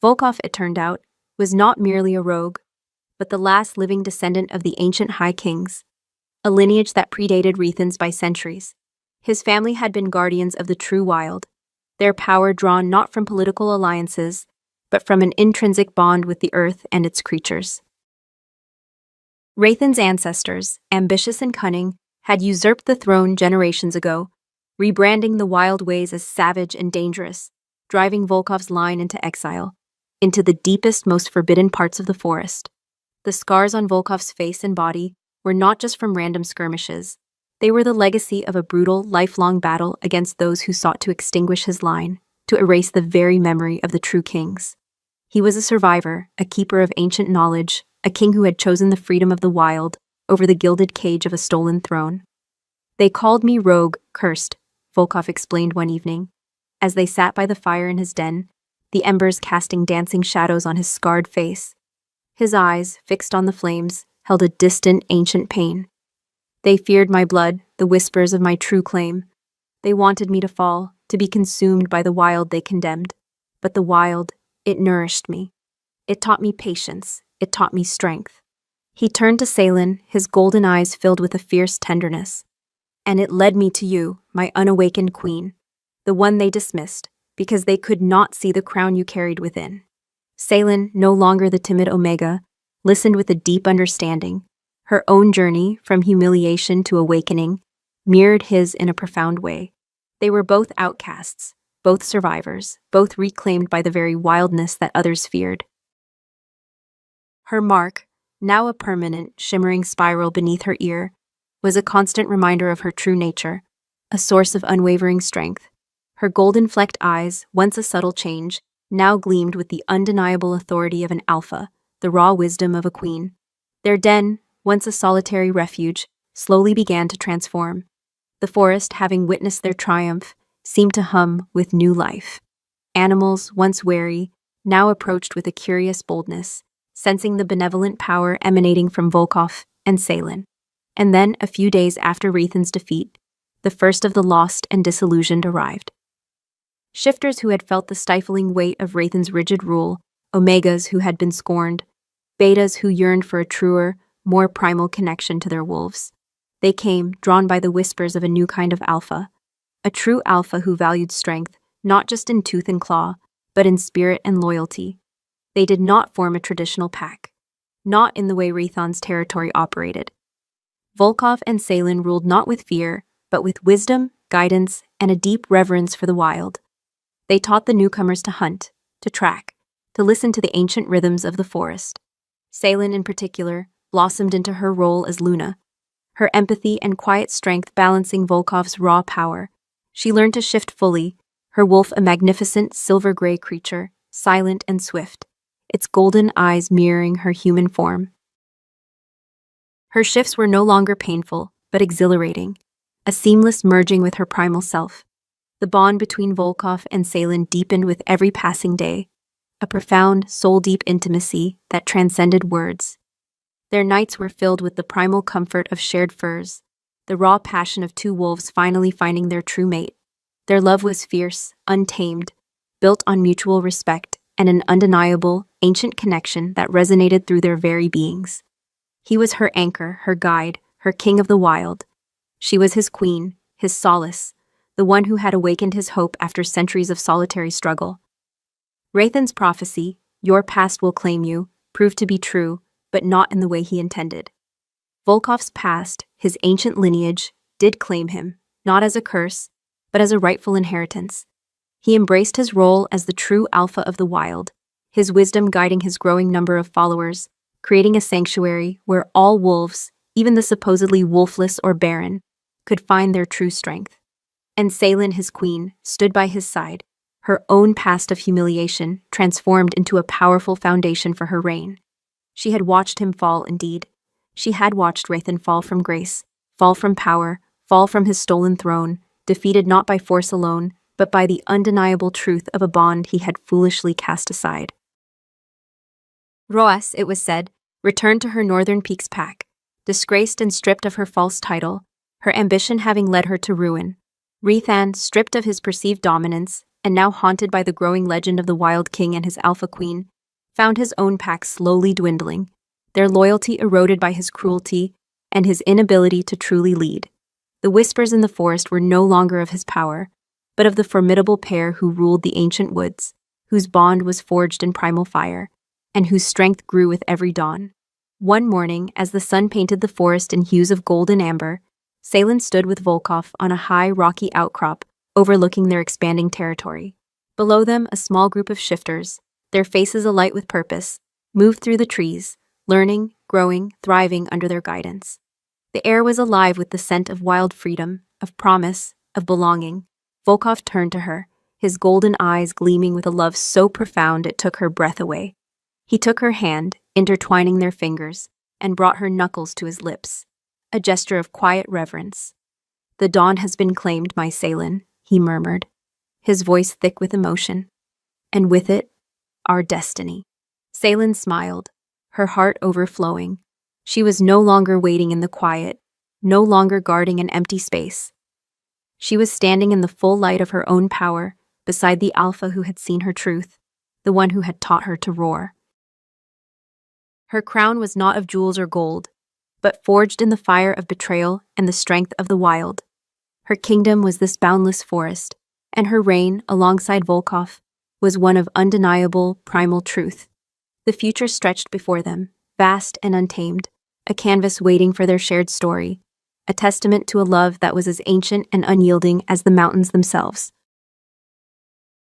Speaker 1: Volkov, it turned out, was not merely a rogue, but the last living descendant of the ancient High Kings, a lineage that predated Rathan's by centuries. His family had been guardians of the true wild, their power drawn not from political alliances, but from an intrinsic bond with the earth and its creatures. Rathan's ancestors, ambitious and cunning, had usurped the throne generations ago, rebranding the wild ways as savage and dangerous, driving Volkov's line into exile, into the deepest, most forbidden parts of the forest. The scars on Volkov's face and body were not just from random skirmishes. They were the legacy of a brutal, lifelong battle against those who sought to extinguish his line, to erase the very memory of the true kings. He was a survivor, a keeper of ancient knowledge, a king who had chosen the freedom of the wild over the gilded cage of a stolen throne. "They called me rogue, cursed," Volkov explained one evening, as they sat by the fire in his den, the embers casting dancing shadows on his scarred face. His eyes, fixed on the flames, held a distant, ancient pain. "They feared my blood, the whispers of my true claim. They wanted me to fall, to be consumed by the wild they condemned. But the wild, It nourished me. It taught me patience. It taught me strength. He turned to Salen, his golden eyes filled with a fierce tenderness. And it led me to you, my unawakened queen, the one they dismissed, because they could not see the crown you carried within. Salen, no longer the timid Omega, listened with a deep understanding. Her own journey, from humiliation to awakening, mirrored his in a profound way. They were both outcasts, both survivors, both reclaimed by the very wildness that others feared. Her mark, now a permanent, shimmering spiral beneath her ear, was a constant reminder of her true nature, a source of unwavering strength. Her golden-flecked eyes, once a subtle change, now gleamed with the undeniable authority of an alpha, the raw wisdom of a queen. Their den, once a solitary refuge, slowly began to transform. The forest, having witnessed their triumph, seemed to hum with new life. Animals, once wary, now approached with a curious boldness, sensing the benevolent power emanating from Volkov and Salen. And then, a few days after Rethan's defeat, the first of the lost and disillusioned arrived. Shifters who had felt the stifling weight of Rathan's rigid rule, Omegas who had been scorned, Betas who yearned for a truer, more primal connection to their wolves. They came, drawn by the whispers of a new kind of alpha, a true alpha who valued strength, not just in tooth and claw, but in spirit and loyalty. They did not form a traditional pack, not in the way Rathan's territory operated. Volkov and Salen ruled not with fear, but with wisdom, guidance, and a deep reverence for the wild. They taught the newcomers to hunt, to track, to listen to the ancient rhythms of the forest. Salen, in particular, blossomed into her role as Luna, her empathy and quiet strength balancing Volkov's raw power. She learned to shift fully, her wolf a magnificent silver-gray creature, silent and swift, its golden eyes mirroring her human form. Her shifts were no longer painful, but exhilarating, a seamless merging with her primal self. The bond between Volkov and Salen deepened with every passing day, a profound, soul-deep intimacy that transcended words. Their nights were filled with the primal comfort of shared furs, the raw passion of two wolves finally finding their true mate. Their love was fierce, untamed, built on mutual respect and an undeniable, ancient connection that resonated through their very beings. He was her anchor, her guide, her king of the wild. She was his queen, his solace, the one who had awakened his hope after centuries of solitary struggle. Rathan's prophecy, "Your past will claim you," proved to be true, but not in the way he intended. Volkov's past, his ancient lineage, did claim him, not as a curse, but as a rightful inheritance. He embraced his role as the true alpha of the wild, his wisdom guiding his growing number of followers, creating a sanctuary where all wolves, even the supposedly wolfless or barren, could find their true strength. And Salen, his queen, stood by his side, her own past of humiliation transformed into a powerful foundation for her reign. She had watched him fall, indeed. She had watched Rathan fall from grace, fall from power, fall from his stolen throne, defeated not by force alone, but by the undeniable truth of a bond he had foolishly cast aside. Roas, it was said, returned to her Northern Peaks pack, disgraced and stripped of her false title, her ambition having led her to ruin. Rathan, stripped of his perceived dominance, and now haunted by the growing legend of the Wild King and his Alpha Queen, found his own pack slowly dwindling, their loyalty eroded by his cruelty and his inability to truly lead. The whispers in the forest were no longer of his power, but of the formidable pair who ruled the ancient woods, whose bond was forged in primal fire, and whose strength grew with every dawn. One morning, as the sun painted the forest in hues of gold and amber, Salen stood with Volkov on a high, rocky outcrop overlooking their expanding territory. Below them, a small group of shifters, their faces alight with purpose, moved through the trees, learning, growing, thriving under their guidance. The air was alive with the scent of wild freedom, of promise, of belonging. Volkov turned to her, his golden eyes gleaming with a love so profound it took her breath away. He took her hand, intertwining their fingers, and brought her knuckles to his lips, a gesture of quiet reverence. "The dawn has been claimed, my Salen," he murmured, his voice thick with emotion. "And with it, our destiny." Salen smiled, her heart overflowing. She was no longer waiting in the quiet, no longer guarding an empty space. She was standing in the full light of her own power, beside the Alpha who had seen her truth. the one who had taught her to roar. Her crown was not of jewels or gold, but forged in the fire of betrayal and the strength of the wild. Her kingdom was this boundless forest, and her reign, alongside Volkov, was one of undeniable, primal truth. The future stretched before them, vast and untamed, a canvas waiting for their shared story, a testament to a love that was as ancient and unyielding as the mountains themselves.